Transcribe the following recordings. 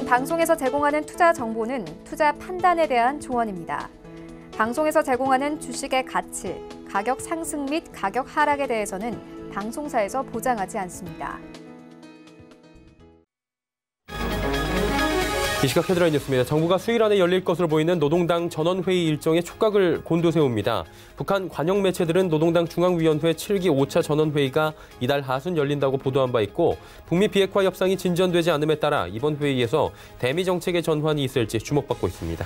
방송에서 제공하는 투자 정보는 투자 판단에 대한 조언입니다. 방송에서 제공하는 주식의 가치, 가격 상승 및 가격 하락에 대해서는 방송사에서 보장하지 않습니다. 이 시각 헤드라인 뉴스입니다. 정부가 수요일 안에 열릴 것으로 보이는 노동당 전원회의 일정에 촉각을 곤두세웁니다. 북한 관영 매체들은 노동당 중앙위원회 7기 5차 전원회의가 이달 하순 열린다고 보도한 바 있고 북미 비핵화 협상이 진전되지 않음에 따라 이번 회의에서 대미 정책의 전환이 있을지 주목받고 있습니다.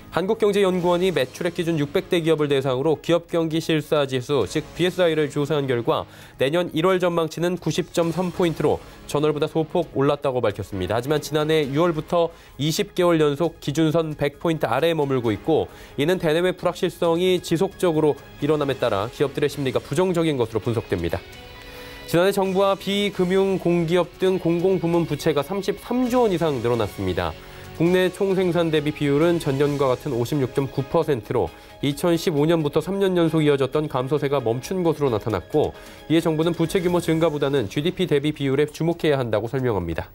한국경제연구원이 매출액 기준 600대 기업을 대상으로 기업 경기 실사 지수, 즉 BSI를 조사한 결과 내년 1월 전망치는 90.3포인트로 전월보다 소폭 올랐다고 밝혔습니다. 하지만 지난해 6월부터 20개월 연속 기준선 100포인트 아래에 머물고 있고 이는 대내외 불확실성이 지속적으로 일어남에 따라 기업들의 심리가 부정적인 것으로 분석됩니다. 지난해 정부와 비금융 공기업 등 공공부문 부채가 33조 원 이상 늘어났습니다. 국내 총생산 대비 비율은 전년과 같은 56.9%로 2015년부터 3년 연속 이어졌던 감소세가 멈춘 것으로 나타났고 이에 정부는 부채 규모 증가보다는 GDP 대비 비율에 주목해야 한다고 설명합니다.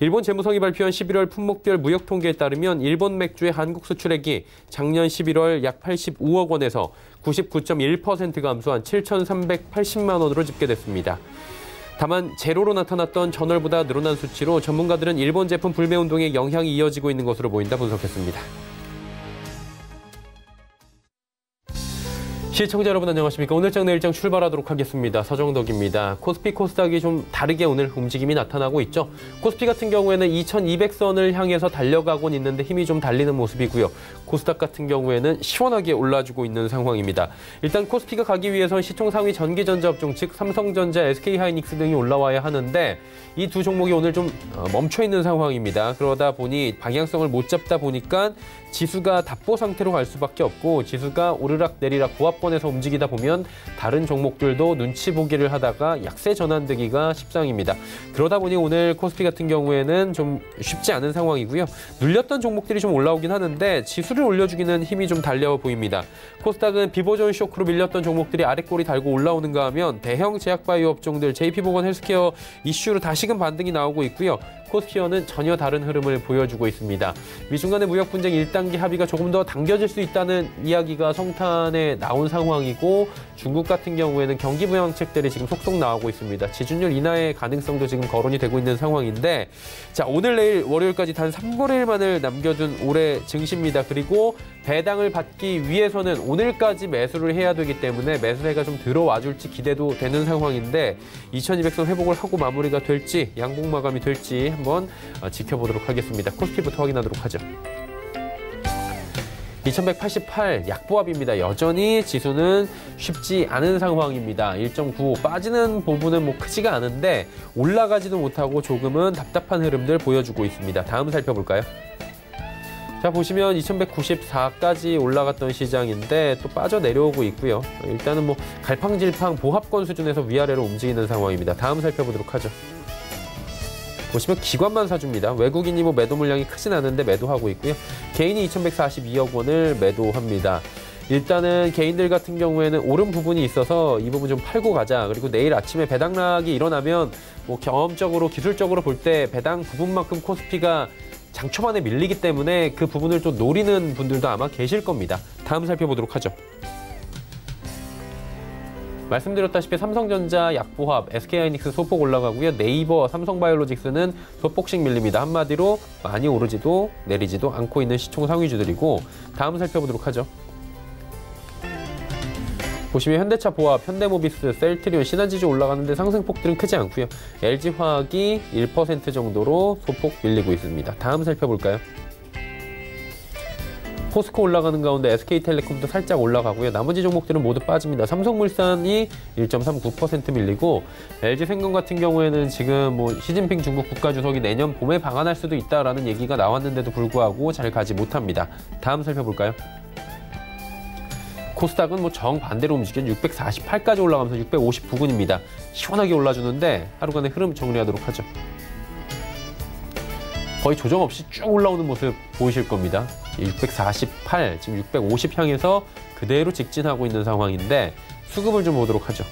일본 재무성이 발표한 11월 품목별 무역 통계에 따르면 일본 맥주의 한국 수출액이 작년 11월 약 85억 원에서 99.1% 감소한 7,380만 원으로 집계됐습니다. 다만 제로로 나타났던 전월보다 늘어난 수치로 전문가들은 일본 제품 불매 운동에 영향이 이어지고 있는 것으로 보인다 분석했습니다. 시청자 여러분 안녕하십니까. 오늘장 내일장 출발하도록 하겠습니다. 서정덕입니다. 코스피 코스닥이 좀 다르게 오늘 움직임이 나타나고 있죠. 코스피 같은 경우에는 2200선을 향해서 달려가곤 있는데 힘이 좀 달리는 모습이고요. 코스닥 같은 경우에는 시원하게 올라주고 있는 상황입니다. 일단 코스피가 가기 위해선 시총 상위 전기전자업종 즉 삼성전자, SK하이닉스 등이 올라와야 하는데 이 두 종목이 오늘 좀 멈춰 있는 상황입니다. 그러다 보니 방향성을 못 잡다 보니까 지수가 답보 상태로 갈 수밖에 없고 지수가 오르락 내리락 보합권에서 움직이다 보면 다른 종목들도 눈치 보기를 하다가 약세 전환되기가 십상입니다. 그러다 보니 오늘 코스피 같은 경우에는 좀 쉽지 않은 상황이고요. 눌렸던 종목들이 좀 올라오긴 하는데 지수를 올려주기는 힘이 좀 달려 보입니다. 코스닥은 비보전 쇼크로 밀렸던 종목들이 아랫골이 달고 올라오는가 하면 대형 제약바이오 업종들 JP보건 헬스케어 이슈로 다시금 반등이 나오고 있고요. 코스피어는 전혀 다른 흐름을 보여주고 있습니다. 미중 간의 무역 분쟁 1단계 합의가 조금 더 당겨질 수 있다는 이야기가 성탄에 나온 상황이고 중국 같은 경우에는 경기 부양책들이 지금 속속 나오고 있습니다. 지준율 인하의 가능성도 지금 거론이 되고 있는 상황인데 자 오늘 내일 월요일까지 단 3거래일만을 남겨둔 올해 증시입니다. 그리고 배당을 받기 위해서는 오늘까지 매수를 해야 되기 때문에 매수세가 좀 들어와 줄지 기대도 되는 상황인데 2200선 회복을 하고 마무리가 될지 양봉 마감이 될지 한번 지켜보도록 하겠습니다. 코스피부터 확인하도록 하죠. 2188 약보합입니다. 여전히 지수는 쉽지 않은 상황입니다. 1.95 빠지는 부분은 뭐 크지가 않은데 올라가지도 못하고 조금은 답답한 흐름들 보여주고 있습니다. 다음 살펴볼까요? 자 보시면 2194까지 올라갔던 시장인데 또 빠져 내려오고 있고요. 일단은 뭐 갈팡질팡 보합권 수준에서 위아래로 움직이는 상황입니다. 다음 살펴보도록 하죠. 보시면 기관만 사줍니다. 외국인이 뭐 매도 물량이 크진 않은데 매도하고 있고요. 개인이 2142억 원을 매도합니다. 일단은 개인들 같은 경우에는 오른 부분이 있어서 이 부분 좀 팔고 가자. 그리고 내일 아침에 배당락이 일어나면 뭐 경험적으로 기술적으로 볼 때 배당 부분만큼 코스피가 장초반에 밀리기 때문에 그 부분을 또 노리는 분들도 아마 계실 겁니다. 다음 살펴보도록 하죠. 말씀드렸다시피 삼성전자 약보합, SK하이닉스 소폭 올라가고요. 네이버, 삼성바이오로직스는 소폭씩 밀립니다. 한마디로 많이 오르지도 내리지도 않고 있는 시총 상위주들이고 다음 살펴보도록 하죠. 보시면 현대차 보합, 현대모비스, 셀트리온, 신한지주 올라가는데 상승폭들은 크지 않고요. LG화학이 1% 정도로 소폭 밀리고 있습니다. 다음 살펴볼까요? 포스코 올라가는 가운데 SK텔레콤도 살짝 올라가고요. 나머지 종목들은 모두 빠집니다. 삼성물산이 1.39% 밀리고 LG생명 같은 경우에는 지금 뭐 시진핑 중국 국가주석이 내년 봄에 방한할 수도 있다라는 얘기가 나왔는데도 불구하고 잘 가지 못합니다. 다음 살펴볼까요? 코스닥은 뭐 정반대로 움직여 648까지 올라가면서 659근입니다. 시원하게 올라주는데 하루간의 흐름 정리하도록 하죠. 거의 조정 없이 쭉 올라오는 모습 보이실 겁니다. 648, 지금 650 향해서 그대로 직진하고 있는 상황인데 수급을 좀 보도록 하죠.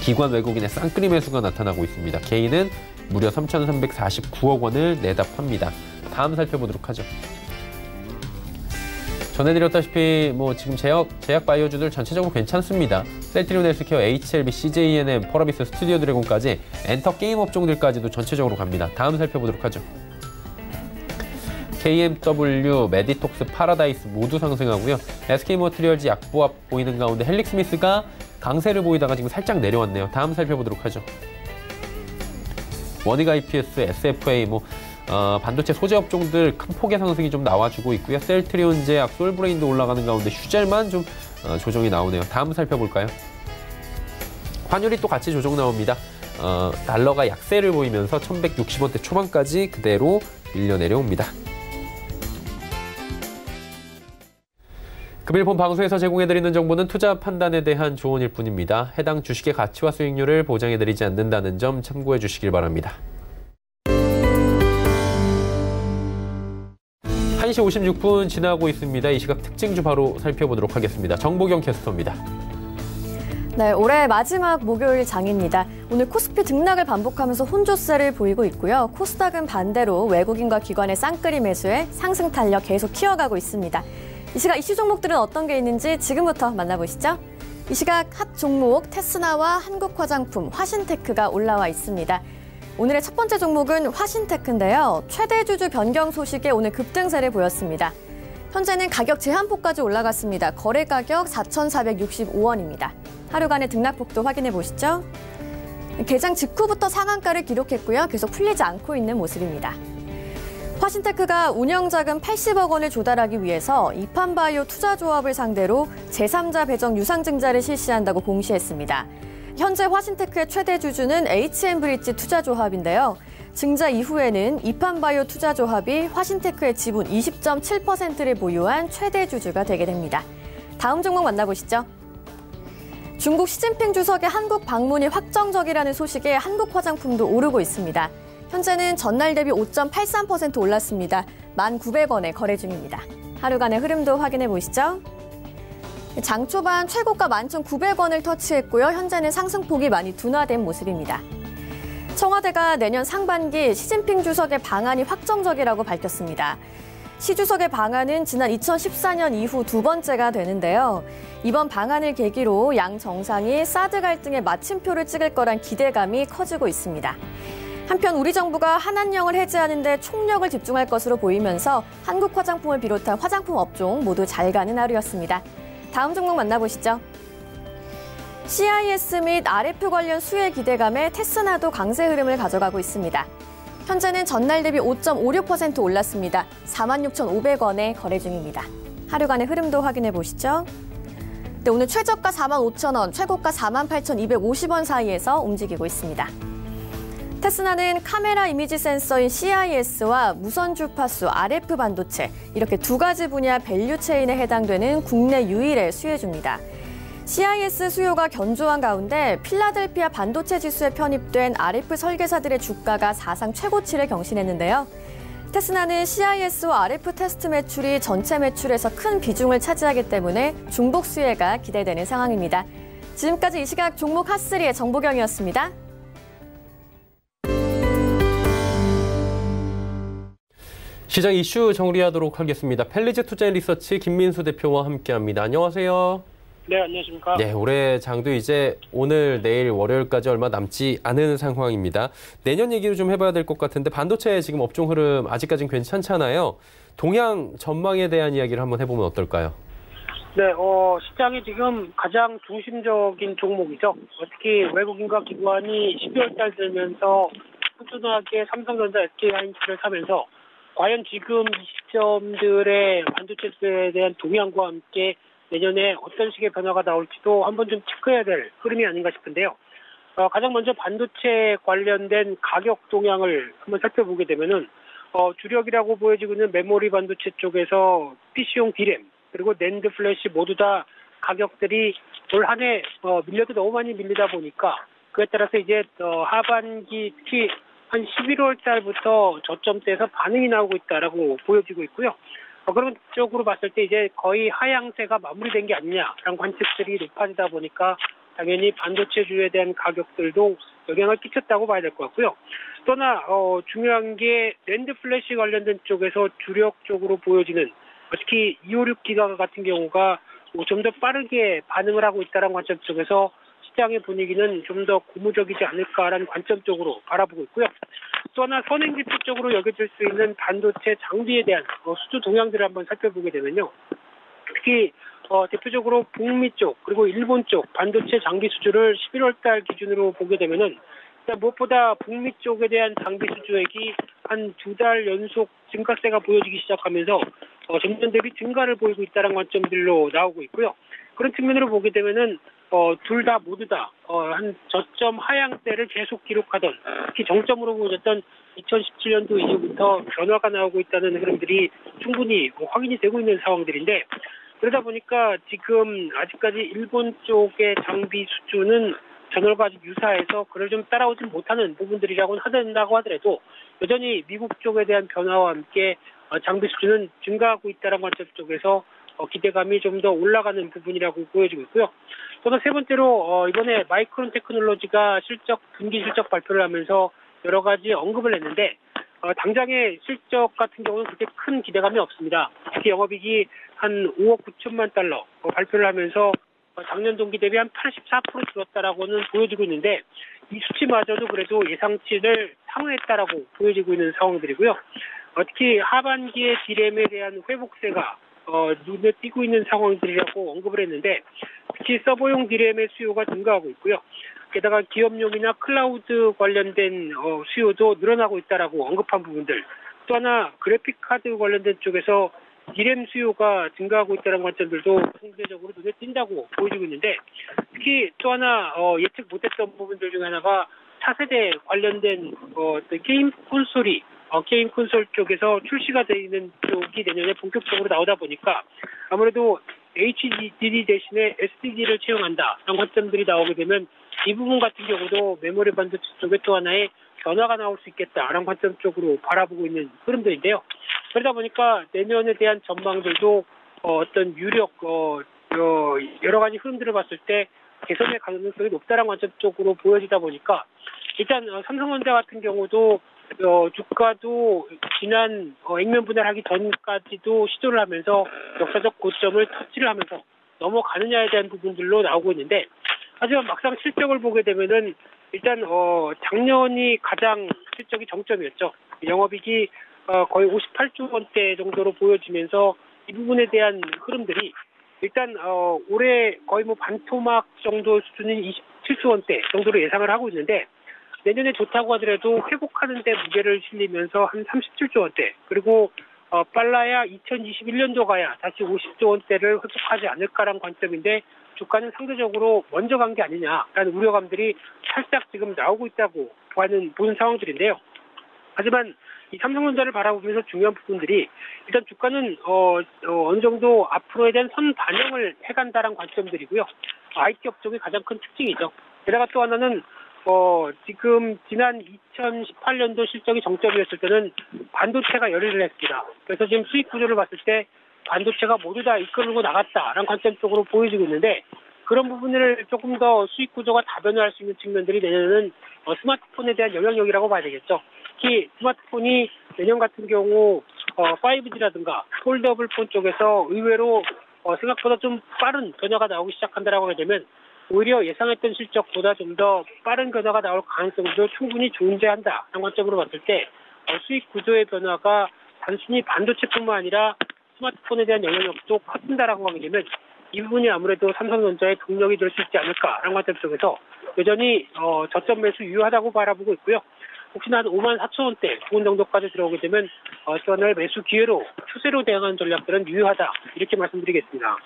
기관 외국인의 쌍끌이 매수가 나타나고 있습니다. 개인은 무려 3,349억 원을 내다 팝니다. 다음 살펴보도록 하죠. 전해드렸다시피 지금 제약 바이오주들 전체적으로 괜찮습니다. 셀트리온 헬스케어, HLB, CJNM, 펄어비스, 스튜디오 드래곤까지 엔터 게임 업종들까지도 전체적으로 갑니다. 다음 살펴보도록 하죠. KMW, 메디톡스, 파라다이스 모두 상승하고요. SK모트리얼즈 약보합 보이는 가운데 헬릭스미스가 강세를 보이다가 지금 살짝 내려왔네요. 다음 살펴보도록 하죠. 원익 IPS, SFA, 반도체 소재 업종들 큰 폭의 상승이 좀 나와주고 있고요. 셀트리온 제약, 솔브레인도 올라가는 가운데 슈젤만 좀 조정이 나오네요. 다음 살펴볼까요? 환율이 또 같이 조정 나옵니다. 달러가 약세를 보이면서 1160원대 초반까지 그대로 밀려 내려옵니다. 금일 본 방송에서 제공해드리는 정보는 투자 판단에 대한 조언일 뿐입니다. 해당 주식의 가치와 수익률을 보장해드리지 않는다는 점 참고해 주시길 바랍니다. 1시 56분 지나고 있습니다. 이 시각 특징주 바로 살펴보도록 하겠습니다. 정보경 캐스터입니다. 네, 올해 마지막 목요일 장입니다. 오늘 코스피 등락을 반복하면서 혼조세를 보이고 있고요. 코스닥은 반대로 외국인과 기관의 쌍끌이 매수에 상승 탄력 계속 키워가고 있습니다. 이 시각 이슈 종목들은 어떤 게 있는지 지금부터 만나보시죠. 이 시각 핫 종목 테스나와 한국화장품, 화신테크가 올라와 있습니다. 오늘의 첫 번째 종목은 화신테크인데요. 최대 주주 변경 소식에 오늘 급등세를 보였습니다. 현재는 가격 제한폭까지 올라갔습니다. 거래 가격 4,465원입니다. 하루간의 등락폭도 확인해 보시죠. 개장 직후부터 상한가를 기록했고요. 계속 풀리지 않고 있는 모습입니다. 화신테크가 운영자금 80억 원을 조달하기 위해서 이판바이오 투자조합을 상대로 제3자 배정 유상증자를 실시한다고 공시했습니다. 현재 화신테크의 최대 주주는 HM브릿지 투자조합인데요. 증자 이후에는 이판바이오 투자조합이 화신테크의 지분 20.7%를 보유한 최대 주주가 되게 됩니다. 다음 종목 만나보시죠. 중국 시진핑 주석의 한국 방문이 확정적이라는 소식에 한국화장품도 오르고 있습니다. 현재는 전날 대비 5.83% 올랐습니다. 1,900원에 거래 중입니다. 하루간의 흐름도 확인해 보시죠. 장 초반 최고가 11,900원을 터치했고요. 현재는 상승폭이 많이 둔화된 모습입니다. 청와대가 내년 상반기 시진핑 주석의 방한이 확정적이라고 밝혔습니다. 시 주석의 방한은 지난 2014년 이후 두 번째가 되는데요. 이번 방한을 계기로 양 정상이 사드 갈등의 마침표를 찍을 거란 기대감이 커지고 있습니다. 한편 우리 정부가 한한령을 해제하는 데 총력을 집중할 것으로 보이면서 한국 화장품을 비롯한 화장품 업종 모두 잘 가는 하루였습니다. 다음 종목 만나보시죠. CIS 및 RF 관련 수혜 기대감에 테스나도 강세 흐름을 가져가고 있습니다. 현재는 전날 대비 5.56% 올랐습니다. 46,500원에 거래 중입니다. 하루간의 흐름도 확인해 보시죠. 네, 오늘 최저가 45,000원, 최고가 48,250원 사이에서 움직이고 있습니다. 테스나는 카메라 이미지 센서인 CIS와 무선 주파수, RF 반도체 이렇게 두 가지 분야 밸류 체인에 해당되는 국내 유일의 수혜주입니다. CIS 수요가 견조한 가운데 필라델피아 반도체 지수에 편입된 RF 설계사들의 주가가 사상 최고치를 경신했는데요. 테스나는 CIS와 RF 테스트 매출이 전체 매출에서 큰 비중을 차지하기 때문에 중복 수혜가 기대되는 상황입니다. 지금까지 이 시각 종목 핫3의 정보경이었습니다. 시장 이슈 정리하도록 하겠습니다. 펠리즈 투자리서치 김민수 대표와 함께합니다. 안녕하세요. 네, 안녕하십니까. 네, 올해 장도 이제 오늘, 내일, 월요일까지 얼마 남지 않은 상황입니다. 내년 얘기를 좀 해봐야 될 것 같은데 반도체 지금 업종 흐름 아직까지는 괜찮잖아요. 동향 전망에 대한 이야기를 한번 해보면 어떨까요? 네, 시장이 지금 가장 중심적인 종목이죠. 특히 외국인과 기관이 12월 달 되면서 꾸준하게 삼성전자, SK하이닉스를 사면서 과연 지금 이 시점들의 반도체에 대한 동향과 함께 내년에 어떤 식의 변화가 나올지도 한번 좀 체크해야 될 흐름이 아닌가 싶은데요. 가장 먼저 반도체 관련된 가격 동향을 한번 살펴보게 되면은 주력이라고 보여지고 있는 메모리 반도체 쪽에서 PC용 D램 그리고 낸드 플래시 모두 다 가격들이 올 한 해 밀려도 너무 많이 밀리다 보니까 그에 따라서 이제 하반기 특히 한 11월 달부터 저점대에서 반응이 나오고 있다라고 보여지고 있고요. 그런 쪽으로 봤을 때 이제 거의 하향세가 마무리된 게 아니냐라는 관측들이 높아지다 보니까 당연히 반도체주에 대한 가격들도 영향을 끼쳤다고 봐야 될 것 같고요. 또 하나 중요한 게 랜드 플래시 관련된 쪽에서 주력적으로 보여지는 특히 256기가 같은 경우가 좀 더 빠르게 반응을 하고 있다는 관점 쪽에서 시장의 분위기는 좀 더 고무적이지 않을까라는 관점 쪽으로 바라보고 있고요. 또 하나 선행지표적으로 여겨질 수 있는 반도체 장비에 대한 수주 동향들을 한번 살펴보게 되면요. 특히 대표적으로 북미 쪽 그리고 일본 쪽 반도체 장비 수주를 11월 달 기준으로 보게 되면은 일단 무엇보다 북미 쪽에 대한 장비 수주액이 한 2달 연속 증가세가 보여지기 시작하면서 전년 대비 증가를 보이고 있다는 관점들로 나오고 있고요. 그런 측면으로 보게 되면은 둘 다 모두 다 한 저점 하향세를 계속 기록하던 특히 정점으로 보여졌던 2017년도 이후부터 변화가 나오고 있다는 흐름들이 충분히 확인이 되고 있는 상황들인데 그러다 보니까 지금 아직까지 일본 쪽의 장비 수주는 전월과 아직 유사해서 그걸 좀 따라오지 못하는 부분들이라고 한다고 하더라도 여전히 미국 쪽에 대한 변화와 함께 장비 수주는 증가하고 있다는 관점 쪽에서 기대감이 좀 더 올라가는 부분이라고 보여지고 있고요. 또 세 번째로 이번에 마이크론 테크놀로지가 분기 실적 발표를 하면서 여러 가지 언급을 했는데 당장의 실적 같은 경우는 그렇게 큰 기대감이 없습니다. 특히 영업이익이 한 5억 9천만 달러 발표를 하면서 작년 동기 대비 한 84% 줄었다라고는 보여지고 있는데 이 수치마저도 그래도 예상치를 상회했다라고 보여지고 있는 상황들이고요. 특히 하반기의 디램에 대한 회복세가 눈에 띄고 있는 상황들이라고 언급을 했는데 특히 서버용 디램의 수요가 증가하고 있고요. 게다가 기업용이나 클라우드 관련된 수요도 늘어나고 있다라고 언급한 부분들. 또 하나 그래픽 카드 관련된 쪽에서 디램 수요가 증가하고 있다는 관점들도 상대적으로 눈에 띈다고 보여지고 있는데 특히 또 하나 예측 못했던 부분들 중에 하나가 차세대 관련된 게임 콘솔 쪽에서 출시가 되어 있는 쪽이 내년에 본격적으로 나오다 보니까 아무래도 HDD 대신에 SSD를 채용한다라는 관점들이 나오게 되면 이 부분 같은 경우도 메모리 반도체 쪽에 또 하나의 변화가 나올 수 있겠다라는 관점 쪽으로 바라보고 있는 흐름들인데요. 그러다 보니까 내년에 대한 전망들도 어떤 유력 여러 가지 흐름들을 봤을 때 개선의 가능성이 높다는 관점 쪽으로 보여지다 보니까 일단 삼성전자 같은 경우도 주가도 지난 액면 분할하기 전까지도 시도를 하면서 역사적 고점을 터치를 하면서 넘어가느냐에 대한 부분들로 나오고 있는데 하지만 막상 실적을 보게 되면은 일단 작년이 가장 실적이 정점이었죠. 영업이익이 거의 58조 원대 정도로 보여지면서 이 부분에 대한 흐름들이 일단 올해 거의 반토막 정도 수준인 27조 원대 정도로 예상을 하고 있는데 내년에 좋다고 하더라도 회복하는 데 무게를 실리면서 한 37조 원대 그리고 빨라야 2021년도 가야 다시 50조 원대를 회복하지 않을까라는 관점인데 주가는 상대적으로 먼저 간 게 아니냐라는 우려감들이 살짝 지금 나오고 있다고 보는 상황들인데요. 하지만 이 삼성전자를 바라보면서 중요한 부분들이 일단 주가는 어느 정도 앞으로에 대한 선 반영을 해간다는 관점들이고요. IT 업종이 가장 큰 특징이죠. 게다가 또 하나는 지금 지난 2018년도 실적이 정점이었을 때는 반도체가 열의를 했습니다. 그래서 지금 수익 구조를 봤을 때 반도체가 모두 다 이끌고 나갔다라는 관점 쪽으로 보여지고 있는데 그런 부분을 조금 더 수익 구조가 다변화할 수 있는 측면들이 내년에는 스마트폰에 대한 영향력이라고 봐야 되겠죠. 특히 스마트폰이 내년 같은 경우 5G라든가 폴더블 폰 쪽에서 의외로 생각보다 좀 빠른 변화가 나오기 시작한다라고 하게 되면 오히려 예상했던 실적보다 좀 더 빠른 변화가 나올 가능성도 충분히 존재한다라는 관점으로 봤을 때 수익 구조의 변화가 단순히 반도체뿐만 아니라 스마트폰에 대한 영향력도 커진다라고 하게 되면 이 부분이 아무래도 삼성전자의 동력이 될 수 있지 않을까라는 관점 속에서 여전히 저점 매수 유효하다고 바라보고 있고요. 혹시나 한 5만 4천 원대 부근 정도까지 들어오게 되면 또한 매수 기회로 추세로 대응하는 전략들은 유효하다 이렇게 말씀드리겠습니다.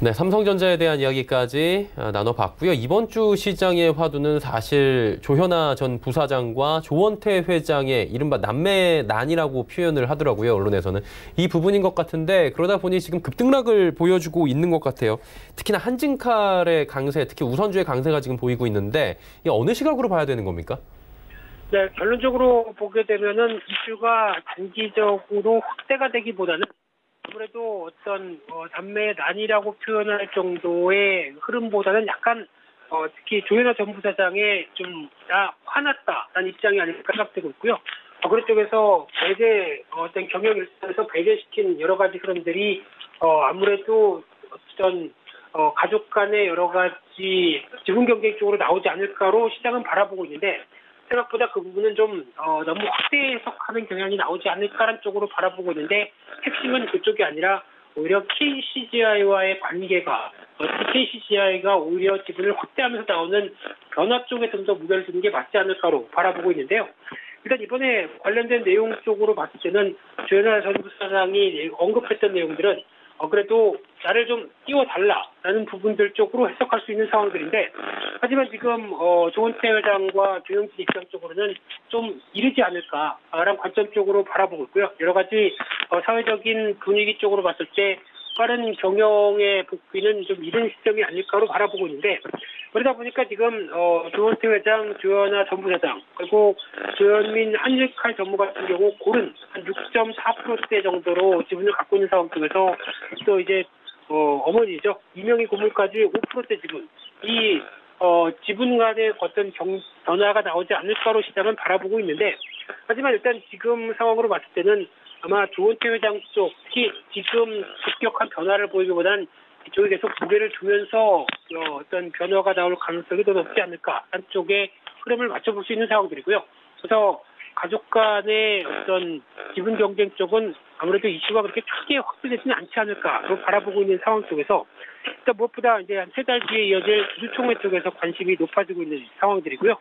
네, 삼성전자에 대한 이야기까지 나눠봤고요. 이번 주 시장의 화두는 사실 조현아 전 부사장과 조원태 회장의 이른바 남매난이라고 표현을 하더라고요, 언론에서는. 이 부분인 것 같은데 그러다 보니 지금 급등락을 보여주고 있는 것 같아요. 특히나 한진칼의 강세, 특히 우선주의 강세가 지금 보이고 있는데 이 어느 시각으로 봐야 되는 겁니까? 네, 결론적으로 보게 되면은 이슈가 단기적으로 확대가 되기보다는 아무래도 어떤 남매의 난이라고 표현할 정도의 흐름보다는 약간 특히 조현아 전 부사장의 좀 화났다라는 입장이 아닐까 생각되고 있고요. 그런 쪽에서 어떤 경영 일선에서 배제시킨 여러 가지 흐름들이 아무래도 어떤 가족 간의 여러 가지 지분 경쟁 쪽으로 나오지 않을까로 시장은 바라보고 있는데, 생각보다 그 부분은 좀 너무 확대 해석하는 경향이 나오지 않을까라는 쪽으로 바라보고 있는데, 핵심은 그쪽이 아니라 오히려 KCGI와의 관계가, KCGI가 오히려 지분을 확대하면서 나오는 변화 쪽에 좀 더 무게를 두는 게 맞지 않을까로 바라보고 있는데요. 일단 이번에 관련된 내용 쪽으로 봤을 때는 조현아 전 부사장이 언급했던 내용들은 그래도 나를 좀 띄워달라라는 부분들 쪽으로 해석할 수 있는 상황들인데, 하지만 지금 조은태 회장과 조영진 입장 쪽으로는 좀 이르지 않을까라는 관점 쪽으로 바라보고 있고요. 여러 가지 사회적인 분위기 쪽으로 봤을 때 빠른 경영의 복귀는 좀 이른 시점이 아닐까로 바라보고 있는데, 그러다 보니까 지금 조은태 회장, 조현아 전 부사장, 그리고 조현민 한일칼 전무 같은 경우 고른 한 6.4%대 정도로 지분을 갖고 있는 상황 속에서 또 이제 어머니죠, 이명희 고문까지 5%대 지분, 이 지분 간의 어떤 변화가 나오지 않을까로 시장은 바라보고 있는데, 하지만 일단 지금 상황으로 봤을 때는 아마 조은태 회장 쪽, 특히 지금 급격한 변화를 보이기보다는 이쪽에 계속 무게를 두면서 어떤 변화가 나올 가능성이 더 높지 않을까 하는 쪽에 흐름을 맞춰볼 수 있는 상황들이고요. 그래서 가족 간의 어떤 지분 경쟁 쪽은 아무래도 이슈가 그렇게 크게 확대되지는 않지 않을까로 바라보고 있는 상황 속에서, 일단 무엇보다 이제 한 3달 뒤에 이어질 주주총회 쪽에서 관심이 높아지고 있는 상황들이고요.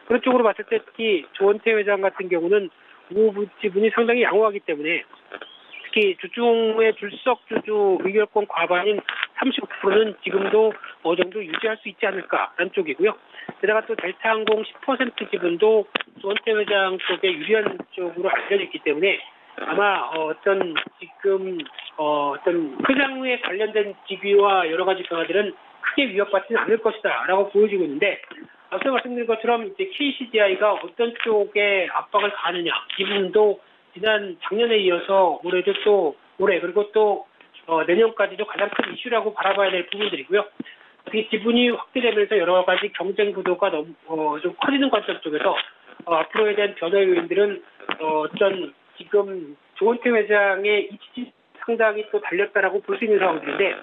그런 쪽으로 봤을 때 특히 조은태 회장 같은 경우는 우 지분이 상당히 양호하기 때문에 특히 주중의 출석 주주 의결권 과반인 35%는 지금도 어느 정도 유지할 수 있지 않을까라는 쪽이고요. 게다가 또 델타항공 10% 지분도 조은태 회장 쪽에 유리한 쪽으로 알려져 있기 때문에 아마 어떤 회장에 관련된 직위와 여러 가지 변화들은 크게 위협받지는 않을 것이다라고 보여지고 있는데, 앞서 말씀드린 것처럼 이제 KCGI가 어떤 쪽에 압박을 가느냐, 이 부분도 작년에 이어서 올해 그리고 또 내년까지도 가장 큰 이슈라고 바라봐야 될 부분들이고요. 특히 지분이 확대되면서 여러 가지 경쟁 구도가 좀 커지는 관점 쪽에서 앞으로에 대한 변화 요인들은 지금 조은태 회장의 이치지 상당히 또 달렸다라고 볼 수 있는 상황들인데,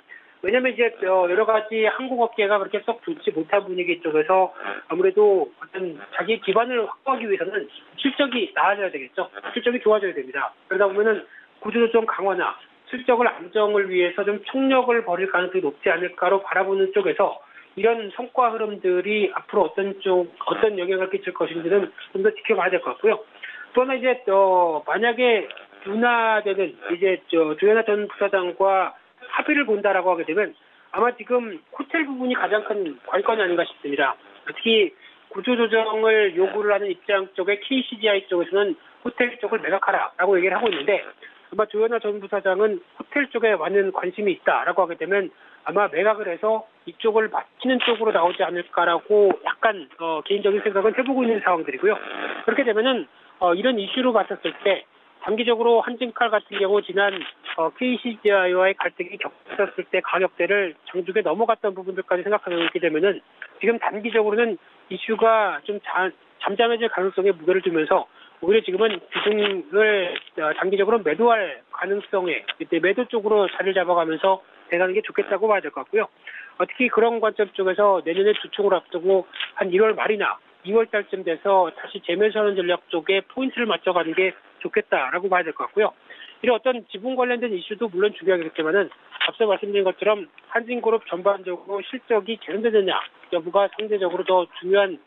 왜냐하면 이제 여러 가지 항공업계가 그렇게 썩 좋지 못한 분위기 쪽에서 아무래도 어떤 자기 기반을 확보하기 위해서는 실적이 나아져야 되겠죠. 실적이 좋아져야 됩니다. 그러다 보면은 구조조정 강화나 실적을 안정을 위해서 좀 총력을 벌일 가능성이 높지 않을까로 바라보는 쪽에서 이런 성과 흐름들이 앞으로 어떤 영향을 끼칠 것인지는 좀 더 지켜봐야 될 것 같고요. 또 하나 이제 만약에 둔화되는 이제 조현아 전 부사장과 합의를 본다라고 하게 되면 아마 지금 호텔 부분이 가장 큰 관건이 아닌가 싶습니다. 특히 구조조정을 요구를 하는 입장 쪽에 KCGI 쪽에서는 호텔 쪽을 매각하라라고 얘기를 하고 있는데, 아마 조현아 전 부사장은 호텔 쪽에 많은 관심이 있다라고 하게 되면 아마 매각을 해서 이쪽을 맡기는 쪽으로 나오지 않을까라고 약간 개인적인 생각은 해보고 있는 상황들이고요. 그렇게 되면은 이런 이슈로 봤었을 때 단기적으로 한진칼 같은 경우 지난 KCGI와의 갈등이 겹쳤을 때 가격대를 장중에 넘어갔던 부분들까지 생각하게 되면은 지금 단기적으로는 이슈가 좀 잠잠해질 가능성에 무게를 두면서 오히려 지금은 비중을 단기적으로 매도할 가능성에 매도 쪽으로 자리를 잡아가면서 대가는 게 좋겠다고 봐야 될 것 같고요. 특히 그런 관점 쪽에서 내년에 주총을 앞두고 한 1월 말이나 2월 달쯤 돼서 다시 재매수하는 전략 쪽에 포인트를 맞춰가는 게 좋겠다라고 봐야 될 것 같고요. 이런 어떤 지분 관련된 이슈도 물론 중요하겠지만은 앞서 말씀드린 것처럼 한진그룹 전반적으로 실적이 개선되느냐 여부가 상대적으로 더 중요한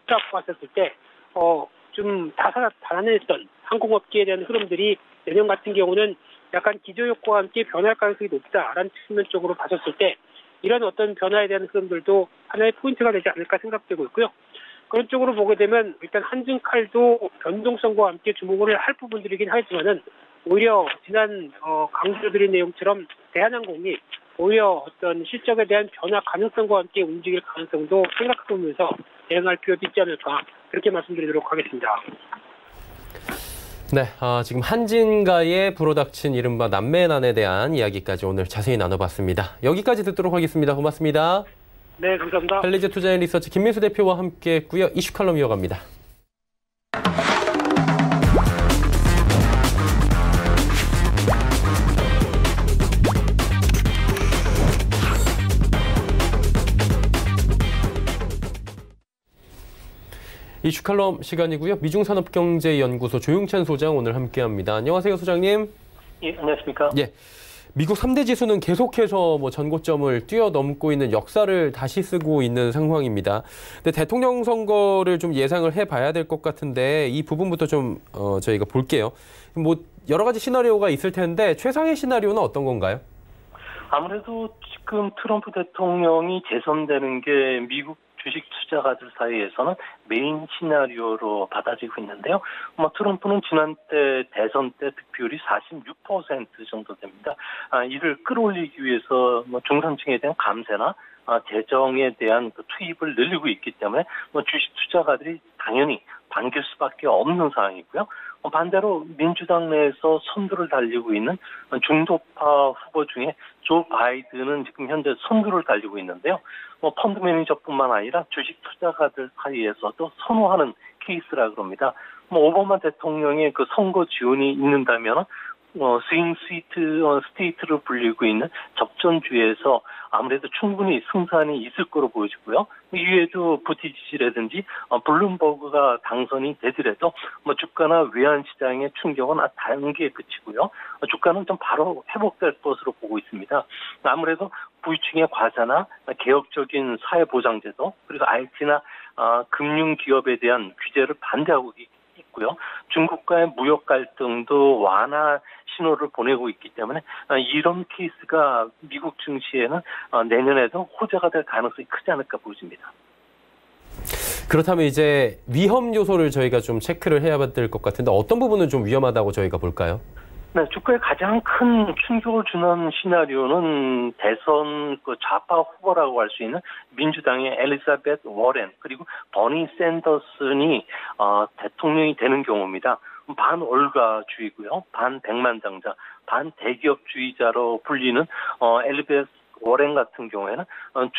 시각 봤었을 때 좀 달아냈던 항공업계에 대한 흐름들이 내년 같은 경우는 약간 기저효과와 함께 변할 가능성이 높다라는 측면 쪽으로 봤었을 때 이런 어떤 변화에 대한 흐름들도 하나의 포인트가 되지 않을까 생각되고 있고요. 그런 쪽으로 보게 되면 일단 한진칼도 변동성과 함께 주목을 할 부분들이긴 하지만은 오히려 지난 강조드린 내용처럼 대한항공이 오히려 어떤 실적에 대한 변화 가능성과 함께 움직일 가능성도 생각해보면서 대응할 필요도 있지 않을까 그렇게 말씀드리도록 하겠습니다. 네, 지금 한진가에 불어닥친 이른바 남매난에 대한 이야기까지 오늘 자세히 나눠봤습니다. 여기까지 듣도록 하겠습니다. 고맙습니다. 네, 감사합니다. 할리즈 투자앤리서치 김민수 대표와 함께했고요. 이슈 칼럼 이어갑니다. 이슈 칼럼 시간이고요. 미중산업경제연구소 조용찬 소장 오늘 함께합니다. 안녕하세요, 소장님. 예, 안녕하십니까? 예, 미국 3대 지수는 계속해서 전고점을 뛰어넘고 있는 역사를 다시 쓰고 있는 상황입니다. 근데 대통령 선거를 좀 예상을 해봐야 될 것 같은데 이 부분부터 좀 저희가 볼게요. 여러 가지 시나리오가 있을 텐데 최상의 시나리오는 어떤 건가요? 아무래도 지금 트럼프 대통령이 재선되는 게 미국 주식 투자가들 사이에서는 메인 시나리오로 받아지고 있는데요. 트럼프는 지난 때 대선 때 득표율이 46% 정도 됩니다. 이를 끌어올리기 위해서 중산층에 대한 감세나 재정에 대한 투입을 늘리고 있기 때문에 주식 투자가들이 당연히 반길 수밖에 없는 상황이고요. 반대로 민주당 내에서 선두를 달리고 있는 중도파 후보 중에 조 바이든은 지금 현재 선두를 달리고 있는데요. 펀드 매니저뿐만 아니라 주식 투자가들 사이에서도 선호하는 케이스라 그럽니다. 오바마 대통령의 그 선거 지원이 있는다면 스윙 스테이트로 불리고 있는 접전주에서 아무래도 충분히 승산이 있을 거로 보여지고요. 이외에도 부티지지라든지 블룸버그가 당선이 되더라도 주가나 외환시장의 충격은 단기에 그치고요. 주가는 좀 바로 회복될 것으로 보고 있습니다. 아무래도 부유층의 과자나 개혁적인 사회보장제도 그리고 IT나 금융기업에 대한 규제를 반대하고 있고요. 중국과의 무역 갈등도 완화 신호를 보내고 있기 때문에 이런 케이스가 미국 증시에는 내년에도 호재가 될 가능성이 크지 않을까 보입니다. 그렇다면 이제 위험 요소를 저희가 좀 체크를 해야 될 것 같은데 어떤 부분은 좀 위험하다고 저희가 볼까요? 네, 주가에 가장 큰 충격을 주는 시나리오는 대선 좌파 후보라고 할 수 있는 민주당의 엘리자베스 워렌 그리고 버니 샌더슨이 대통령이 되는 경우입니다. 반올가주의고요, 반백만장자, 반대기업주의자로 불리는 엘리자베스 워렌 같은 경우에는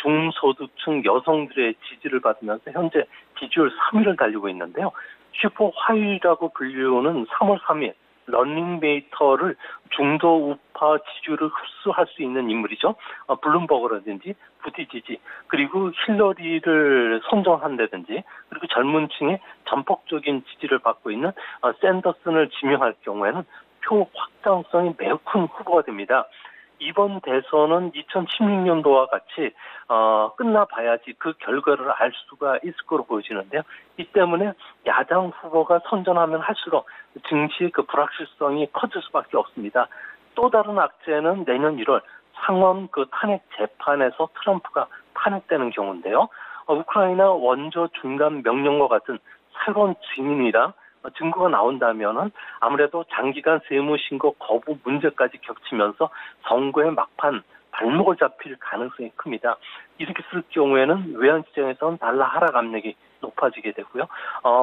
중소득층 여성들의 지지를 받으면서 현재 지지율 3위를 달리고 있는데요. 슈퍼 화요일이라고 불리우는 3월 3일 런닝메이터를 중도 우파 지지율을 흡수할 수 있는 인물이죠. 블룸버그라든지 부티지지 그리고 힐러리를 선정한다든지 그리고 젊은 층의 전폭적인 지지를 받고 있는 샌더슨을 지명할 경우에는 표 확장성이 매우 큰 후보가 됩니다. 이번 대선은 2016년도와 같이 끝나봐야지 그 결과를 알 수가 있을 거로 보여지는데요. 이 때문에 야당 후보가 선전하면 할수록 증시의 그 불확실성이 커질 수밖에 없습니다. 또 다른 악재는 내년 1월 상원 탄핵 재판에서 트럼프가 탄핵되는 경우인데요. 우크라이나 원조 중단 명령과 같은 새로운 증인이랑 증거가 나온다면은 아무래도 장기간 세무신고 거부 문제까지 겹치면서 선거의 막판 발목을 잡힐 가능성이 큽니다. 이렇게 쓸 경우에는 외환시장에서는 달러 하락 압력이 높아지게 되고요.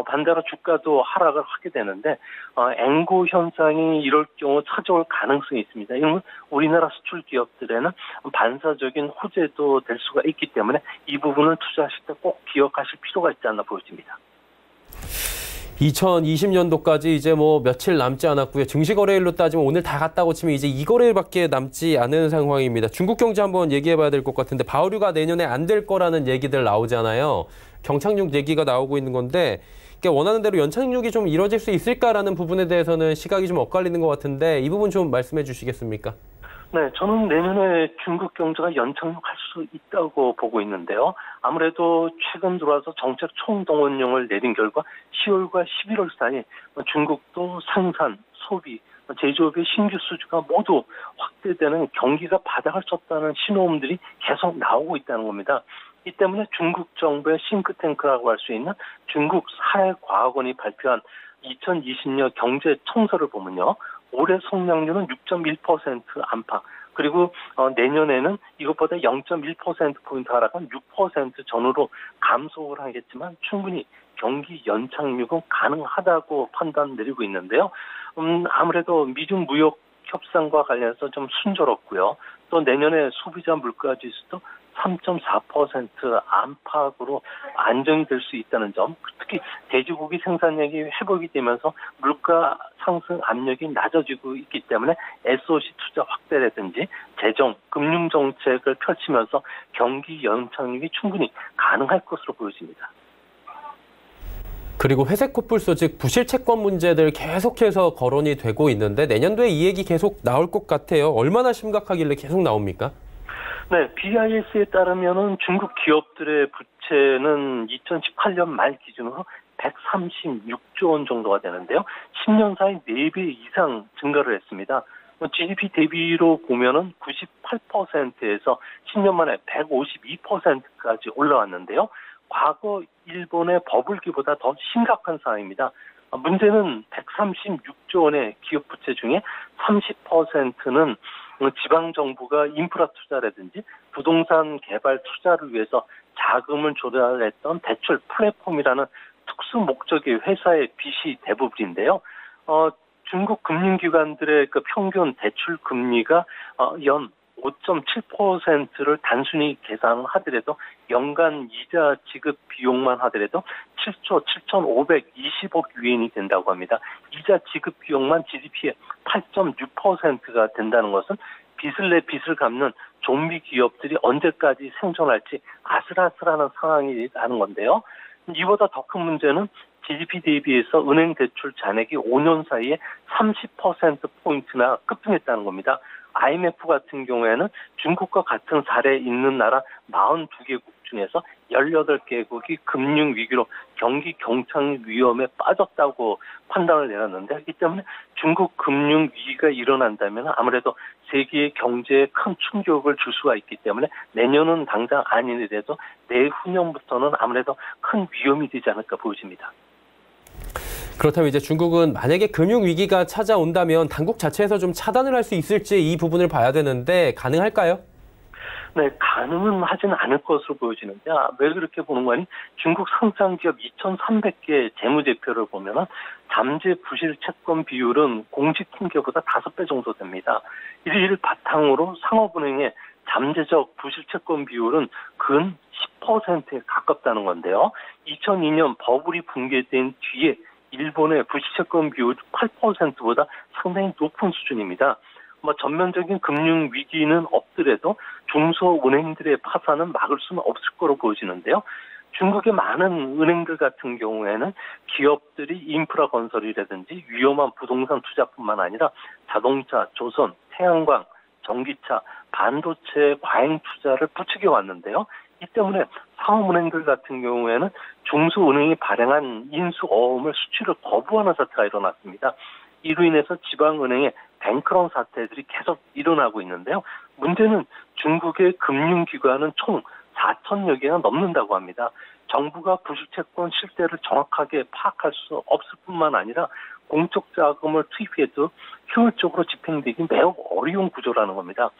반대로 주가도 하락을 하게 되는데 앵고 현상이 이럴 경우 찾아올 가능성이 있습니다. 이건 우리나라 수출 기업들에는 반사적인 호재도 될 수가 있기 때문에 이 부분을 투자하실 때 꼭 기억하실 필요가 있지 않나 보여집니다. 2020년도까지 이제 며칠 남지 않았고요. 증시거래일로 따지면 오늘 다 갔다고 치면 이제 2거래일밖에 남지 않은 상황입니다. 중국 경제 한번 얘기해봐야 될 것 같은데 바오류가 내년에 안 될 거라는 얘기들 나오잖아요. 경착륙 얘기가 나오고 있는 건데 원하는 대로 연착륙이 좀 이루어질 수 있을까라는 부분에 대해서는 시각이 좀 엇갈리는 것 같은데 이 부분 좀 말씀해 주시겠습니까? 네, 저는 내년에 중국 경제가 연착륙할 수 있다고 보고 있는데요. 아무래도 최근 들어와서 정책 총동원령을 내린 결과 10월과 11월 사이 중국도 생산, 소비, 제조업의 신규 수주가 모두 확대되는 경기가 바닥을 쳤다는 신호음들이 계속 나오고 있다는 겁니다. 이 때문에 중국 정부의 싱크탱크라고 할 수 있는 중국 사회과학원이 발표한 2020년 경제 청서를 보면요. 올해 성장률은 6.1% 안팎, 그리고 내년에는 이것보다 0.1%포인트 하락한 6% 전후로 감소를 하겠지만 충분히 경기 연착륙은 가능하다고 판단 내리고 있는데요. 아무래도 미중 무역 협상과 관련해서 좀 순조롭고요. 또 내년에 소비자 물가 지수도 3.4% 안팎으로 안정이 될 수 있다는 점, 특히 돼지고기 생산량이 회복이 되면서 물가 상승 압력이 낮아지고 있기 때문에 SOC 투자 확대라든지 재정, 금융 정책을 펼치면서 경기 연착륙이 충분히 가능할 것으로 보여집니다. 그리고 회색 코뿔소 즉 부실 채권 문제들 계속해서 거론이 되고 있는데 내년도에 이 얘기 계속 나올 것 같아요. 얼마나 심각하길래 계속 나옵니까? 네, BIS에 따르면은 중국 기업들의 부채는 2018년 말 기준으로 136조 원 정도가 되는데요. 10년 사이 4배 이상 증가를 했습니다. GDP 대비로 보면은 98%에서 10년 만에 152%까지 올라왔는데요. 과거 일본의 버블기보다 더 심각한 상황입니다. 문제는 136조 원의 기업 부채 중에 30%는 지방정부가 인프라 투자라든지 부동산 개발 투자를 위해서 자금을 조달했던 대출 플랫폼이라는 특수 목적의 회사의 빚이 대부분인데요. 중국 금융기관들의 그 평균 대출 금리가 연 5.7%를 단순히 계산을 하더라도 연간 이자 지급 비용만 하더라도 7조 7,520억 유엔이 된다고 합니다. 이자 지급 비용만 GDP의 8.6%가 된다는 것은 빚을 내 빚을 갚는 좀비 기업들이 언제까지 생존할지 아슬아슬한 상황이라는 건데요. 이보다 더 큰 문제는 GDP 대비해서 은행 대출 잔액이 5년 사이에 30%포인트나 급등했다는 겁니다. IMF 같은 경우에는 중국과 같은 사례에 있는 나라 42개국 중에서 18개국이 금융위기로 경기 경착 위험에 빠졌다고 판단을 내렸는데 이 때문에 중국 금융위기가 일어난다면 아무래도 세계의 경제에 큰 충격을 줄 수가 있기 때문에 내년은 당장 아니더라도 내후년부터는 아무래도 큰 위험이 되지 않을까 보여집니다. 그렇다면 이제 중국은 만약에 금융위기가 찾아온다면 당국 자체에서 좀 차단을 할 수 있을지 이 부분을 봐야 되는데 가능할까요? 네, 가능은 하지는 않을 것으로 보여지는데 왜 그렇게 보는 거니? 중국 상장기업 2,300개 재무제표를 보면 잠재 부실 채권 비율은 공식 통계보다 5배 정도 됩니다. 이를 바탕으로 상업은행의 잠재적 부실 채권 비율은 근 10%에 가깝다는 건데요. 2002년 버블이 붕괴된 뒤에 일본의 부실채권 비율 8%보다 상당히 높은 수준입니다. 전면적인 금융 위기는 없더라도 중소은행들의 파산은 막을 수는 없을 거로 보여지는데요. 중국의 많은 은행들 같은 경우에는 기업들이 인프라 건설이라든지 위험한 부동산 투자뿐만 아니라 자동차, 조선, 태양광, 전기차, 반도체 과잉 투자를 부추겨 왔는데요. 이 때문에 상업은행들 같은 경우에는 중소은행이 발행한 인수어음을 수출을 거부하는 사태가 일어났습니다. 이로 인해서 지방은행의 뱅크런 사태들이 계속 일어나고 있는데요. 문제는 중국의 금융기관은 총 4,000여 개가 넘는다고 합니다. 정부가 부실채권 실태를 정확하게 파악할 수 없을 뿐만 아니라 공적 자금을 투입해도 효율적으로 집행되기 매우 어려운 구조라는 겁니다.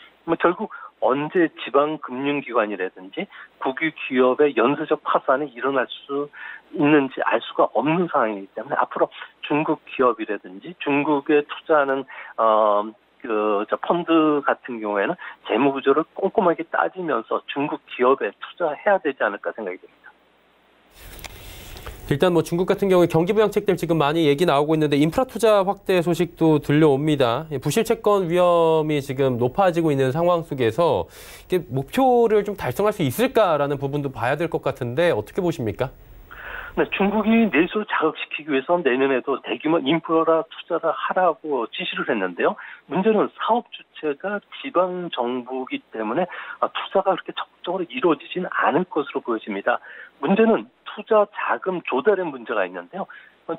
결국 언제 지방금융기관이라든지 국유 기업의 연쇄적 파산이 일어날 수 있는지 알 수가 없는 상황이기 때문에 앞으로 중국 기업이라든지 중국에 투자하는 펀드 같은 경우에는 재무 구조를 꼼꼼하게 따지면서 중국 기업에 투자해야 되지 않을까 생각이 듭니다. 일단 중국 같은 경우에 경기 부양책들 지금 많이 얘기 나오고 있는데 인프라 투자 확대 소식도 들려옵니다. 부실 채권 위험이 지금 높아지고 있는 상황 속에서 이게 목표를 좀 달성할 수 있을까라는 부분도 봐야 될 것 같은데 어떻게 보십니까? 네, 중국이 내수를 자극시키기 위해서 내년에도 대규모 인프라 투자를 하라고 지시를 했는데요. 문제는 사업 주체가 지방 정부이기 때문에 투자가 그렇게 적극적으로 이루어지지는 않을 것으로 보여집니다. 문제는 투자 자금 조달의 문제가 있는데요.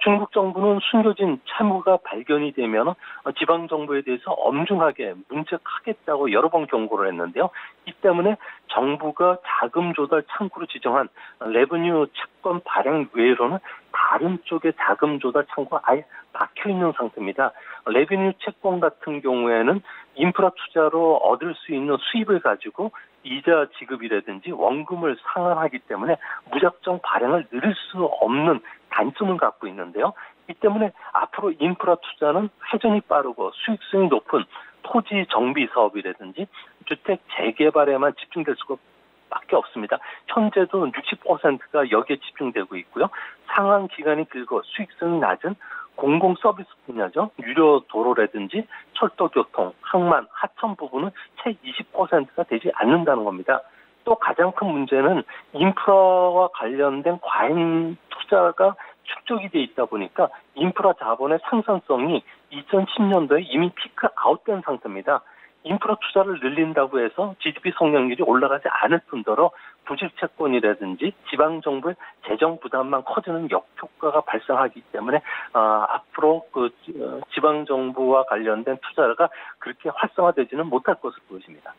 중국 정부는 숨겨진 채무가 발견이 되면 지방 정부에 대해서 엄중하게 문책하겠다고 여러 번 경고를 했는데요. 이 때문에 정부가 자금 조달 창구로 지정한 레버뉴 채권 발행 외로는 다른 쪽의 자금 조달 창구가 아예 막혀 있는 상태입니다. 레버뉴 채권 같은 경우에는 인프라 투자로 얻을 수 있는 수입을 가지고 이자 지급이라든지 원금을 상환하기 때문에 무작정 발행을 늘릴 수 없는 단점을 갖고 있는데요. 이 때문에 앞으로 인프라 투자는 회전이 빠르고 수익성이 높은 토지 정비 사업이라든지 주택 재개발에만 집중될 수밖에 없습니다. 현재도 60%가 여기에 집중되고 있고요. 상환 기간이 길고 수익성이 낮은 공공 서비스 분야죠. 유료 도로라든지 철도 교통, 항만, 하천 부분은 채 20%가 되지 않는다는 겁니다. 또 가장 큰 문제는 인프라와 관련된 과잉 투자가 축적이 돼 있다 보니까 인프라 자본의 생산성이 2010년도에 이미 피크 아웃된 상태입니다. 인프라 투자를 늘린다고 해서 GDP 성장률이 올라가지 않을 뿐더러 부실 채권이라든지 지방 정부의 재정 부담만 커지는 역효과가 발생하기 때문에 앞으로 지방 정부와 관련된 투자가 그렇게 활성화되지는 못할 것으로 보여집니다.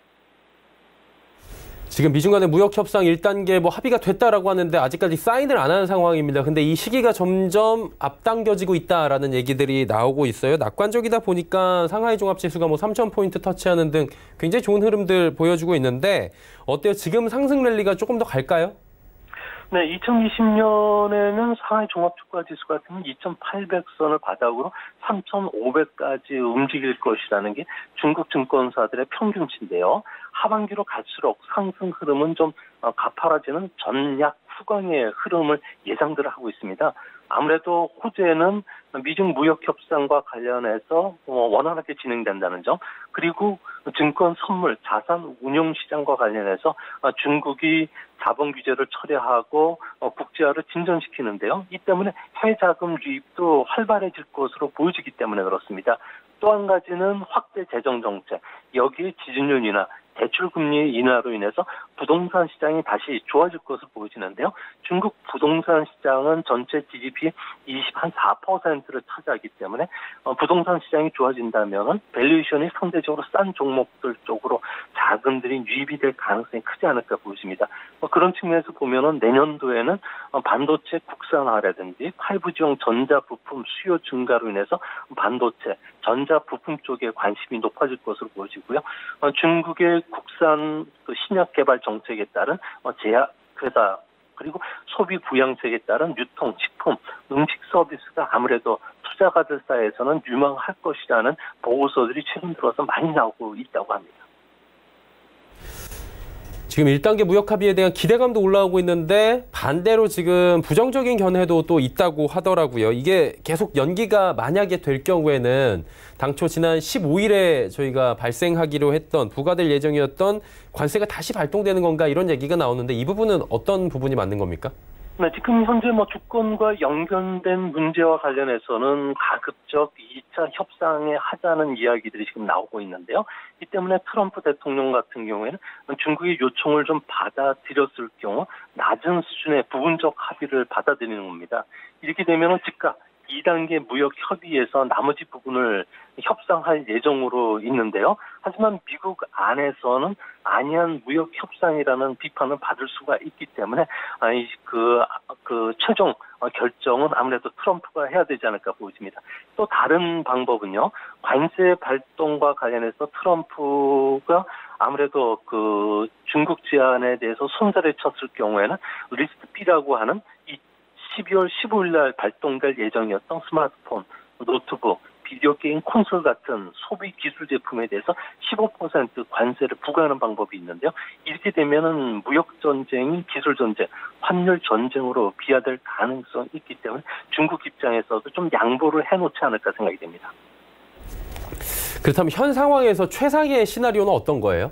지금 미중 간의 무역 협상 1단계 합의가 됐다라고 하는데 아직까지 사인을 안 하는 상황입니다. 근데 이 시기가 점점 앞당겨지고 있다라는 얘기들이 나오고 있어요. 낙관적이다 보니까 상하이 종합지수가 3,000포인트 터치하는 등 굉장히 좋은 흐름들 보여주고 있는데 어때요? 지금 상승 랠리가 조금 더 갈까요? 네, 2020년에는 상하이 종합주가지수 같은 경우는 2,800선을 바닥으로 3,500까지 움직일 것이라는 게 중국 증권사들의 평균치인데요. 하반기로 갈수록 상승 흐름은 좀 가파라지는 전약 후강의 흐름을 예상들 하고 있습니다. 아무래도 호재는 미중 무역 협상과 관련해서 원활하게 진행된다는 점, 그리고 증권 선물, 자산 운용 시장과 관련해서 중국이 자본 규제를 철회하고 국제화를 진전시키는데요. 이 때문에 해외 자금 유입도 활발해질 것으로 보여지기 때문에 그렇습니다. 또 한 가지는 확대 재정 정책, 여기에 지준율 인하, 대출 금리 인하로 인해서 부동산 시장이 다시 좋아질 것으로 보여지는데요. 중국 부동산 시장은 전체 GDP 24%를 차지하기 때문에 부동산 시장이 좋아진다면 밸류에이션이 상대적으로 싼 종목들 쪽으로 자금들이 유입이 될 가능성이 크지 않을까 보여집니다. 그런 측면에서 보면은 내년도에는 반도체 국산화라든지 5G용 전자 부품 수요 증가로 인해서 반도체, 전자 부품 쪽에 관심이 높아질 것으로 보여지고요. 중국의 국산 신약 개발 정책에 따른 제약 회사 그리고 소비 부양책에 따른 유통, 식품, 음식 서비스가 아무래도 투자가들 사이에서는 유망할 것이라는 보고서들이 최근 들어서 많이 나오고 있다고 합니다. 지금 1단계 무역 합의에 대한 기대감도 올라오고 있는데 반대로 지금 부정적인 견해도 또 있다고 하더라고요. 이게 계속 연기가 만약에 될 경우에는 당초 지난 15일에 저희가 발생하기로 했던 부과될 예정이었던 관세가 다시 발동되는 건가 이런 얘기가 나오는데 이 부분은 어떤 부분이 맞는 겁니까? 네, 지금 현재 주권과 연결된 문제와 관련해서는 가급적 2차 협상에 하자는 이야기들이 지금 나오고 있는데요. 이 때문에 트럼프 대통령 같은 경우에는 중국의 요청을 좀 받아들였을 경우 낮은 수준의 부분적 합의를 받아들이는 겁니다. 이렇게 되면 즉각 2단계 무역 협의에서 나머지 부분을 협상할 예정으로 있는데요. 하지만 미국 안에서는 안이한 무역 협상이라는 비판을 받을 수가 있기 때문에 최종 결정은 아무래도 트럼프가 해야 되지 않을까 보입니다. 또 다른 방법은요. 관세 발동과 관련해서 트럼프가 아무래도 중국 제안에 대해서 손살을 쳤을 경우에는 리스트 B라고 하는 12월 15일 날 발동될 예정이었던 스마트폰, 노트북, 비디오 게임 콘솔 같은 소비 기술 제품에 대해서 15% 관세를 부과하는 방법이 있는데요. 이렇게 되면은 무역 전쟁이 기술 전쟁, 환율 전쟁으로 비화될 가능성이 있기 때문에 중국 입장에서도 좀 양보를 해놓지 않을까 생각이 됩니다. 그렇다면 현 상황에서 최상의 시나리오는 어떤 거예요?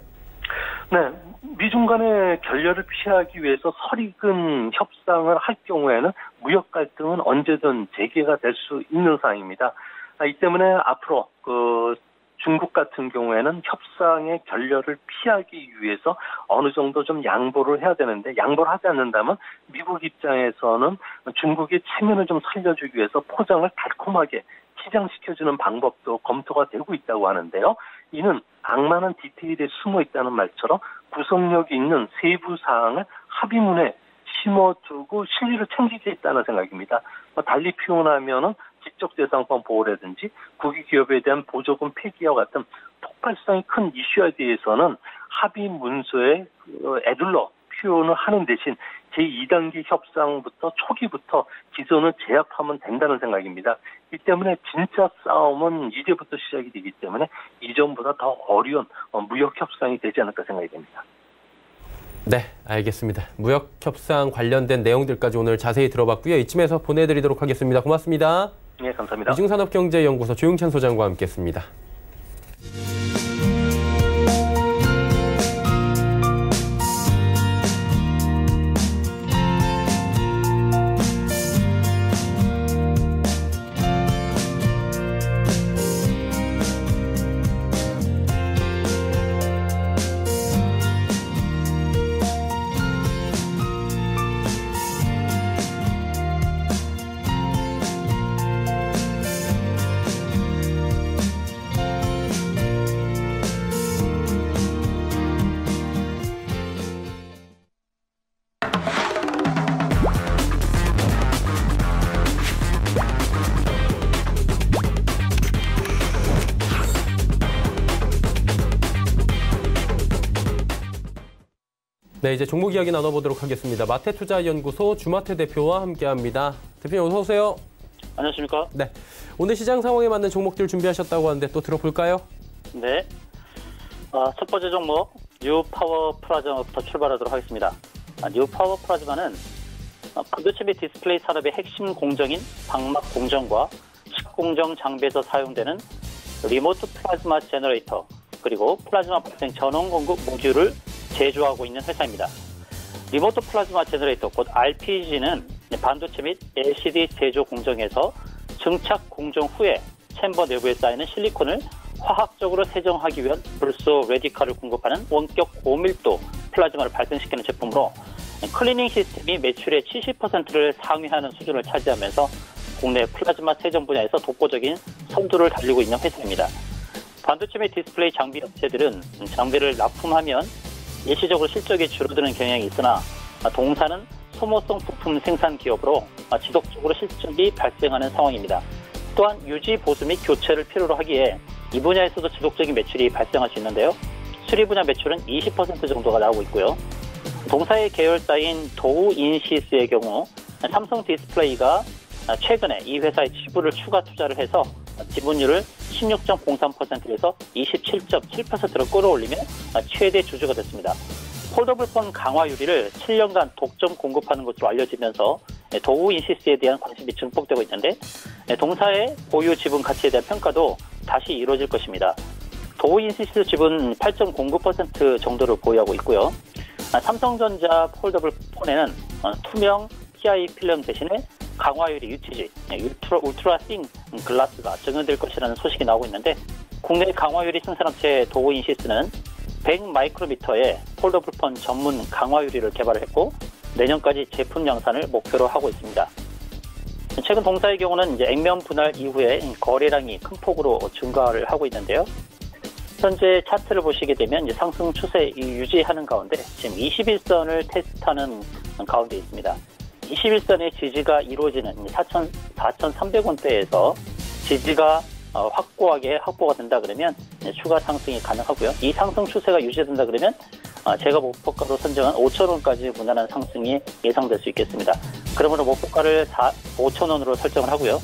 네, 미중 간의 결렬을 피하기 위해서 설익은 협상을 할 경우에는 무역 갈등은 언제든 재개가 될 수 있는 상황입니다. 이 때문에 앞으로 중국 같은 경우에는 협상의 결렬을 피하기 위해서 어느 정도 좀 양보를 해야 되는데 양보를 하지 않는다면 미국 입장에서는 중국의 체면을 좀 살려주기 위해서 포장을 달콤하게 치장시켜주는 방법도 검토가 되고 있다고 하는데요. 이는 악마는 디테일에 숨어 있다는 말처럼 구속력이 있는 세부 사항을 합의문에 심어두고 실리를 챙기고 있다는 생각입니다. 달리 표현하면은 지적재산권 보호라든지 국유 기업에 대한 보조금 폐기와 같은 폭발성이 큰 이슈에 대해서는 합의 문서에 에둘러 표현을 하는 대신 제2단계 협상부터 초기부터 기존을 제압하면 된다는 생각입니다. 이 때문에 진짜 싸움은 이제부터 시작이 되기 때문에 이전보다 더 어려운 무역 협상이 되지 않을까 생각이 됩니다. 네, 알겠습니다. 무역 협상 관련된 내용들까지 오늘 자세히 들어봤고요. 이쯤에서 보내드리도록 하겠습니다. 고맙습니다. 네, 감사합니다. 이중산업경제연구소 조용찬 소장과 함께했습니다. 네, 이제 종목 이야기 나눠보도록 하겠습니다. 마태투자연구소 주마태 대표와 함께합니다. 대표님 어서 오세요. 안녕하십니까? 네, 오늘 시장 상황에 맞는 종목들 준비하셨다고 하는데 또 들어볼까요? 네. 첫 번째 종목 뉴파워 플라즈마부터 출발하도록 하겠습니다. 뉴파워 플라즈마는 반도체 및 디스플레이 산업의 핵심 공정인 방막 공정과 식공정 장비에서 사용되는 리모트 플라즈마 제너레이터 그리고 플라즈마 발생 전원 공급 모듈을 제조하고 있는 회사입니다. 리모트 플라즈마 제너레이터, 곧 RPG는 반도체 및 LCD 제조 공정에서 증착 공정 후에 챔버 내부에 쌓이는 실리콘을 화학적으로 세정하기 위한 불소 레디칼을 공급하는 원격 고밀도 플라즈마를 발생시키는 제품으로 클리닝 시스템이 매출의 70%를 상회하는 수준을 차지하면서 국내 플라즈마 세정 분야에서 독보적인 선두를 달리고 있는 회사입니다. 반도체 및 디스플레이 장비 업체들은 장비를 납품하면 일시적으로 실적이 줄어드는 경향이 있으나 동사는 소모성 부품 생산 기업으로 지속적으로 실적이 발생하는 상황입니다. 또한 유지, 보수 및 교체를 필요로 하기에 이 분야에서도 지속적인 매출이 발생할 수 있는데요. 수리 분야 매출은 20% 정도가 나오고 있고요. 동사의 계열사인 도우인시스의 경우 삼성 디스플레이가 최근에 이 회사의 지분을 추가 투자를 해서 지분율을 16.03%에서 27.7%로 끌어올리며 최대 주주가 됐습니다. 폴더블폰 강화 유리를 7년간 독점 공급하는 것으로 알려지면서 도우인시스에 대한 관심이 증폭되고 있는데 동사의 보유 지분 가치에 대한 평가도 다시 이루어질 것입니다. 도우인시스 지분 8.09% 정도를 보유하고 있고요. 삼성전자 폴더블폰에는 투명 PI 필름 대신에 강화유리 UTG, 울트라 싱 글라스가 적용될 것이라는 소식이 나오고 있는데 국내 강화유리 생산업체 도우인시스는 100 마이크로미터의 폴더블폰 전문 강화유리를 개발을 했고 내년까지 제품 양산을 목표로 하고 있습니다. 최근 동사의 경우는 이제 액면 분할 이후에 거래량이 큰 폭으로 증가를 하고 있는데요. 현재 차트를 보시게 되면 이제 상승 추세 유지하는 가운데 지금 21선을 테스트하는 가운데 있습니다. 21선의 지지가 이루어지는 4,300원대에서 지지가 확고하게 확보가 된다 그러면 추가 상승이 가능하고요. 이 상승 추세가 유지된다 그러면 제가 목표가로 선정한 5,000원까지 무난한 상승이 예상될 수 있겠습니다. 그러므로 목표가를 5,000원으로 설정을 하고요.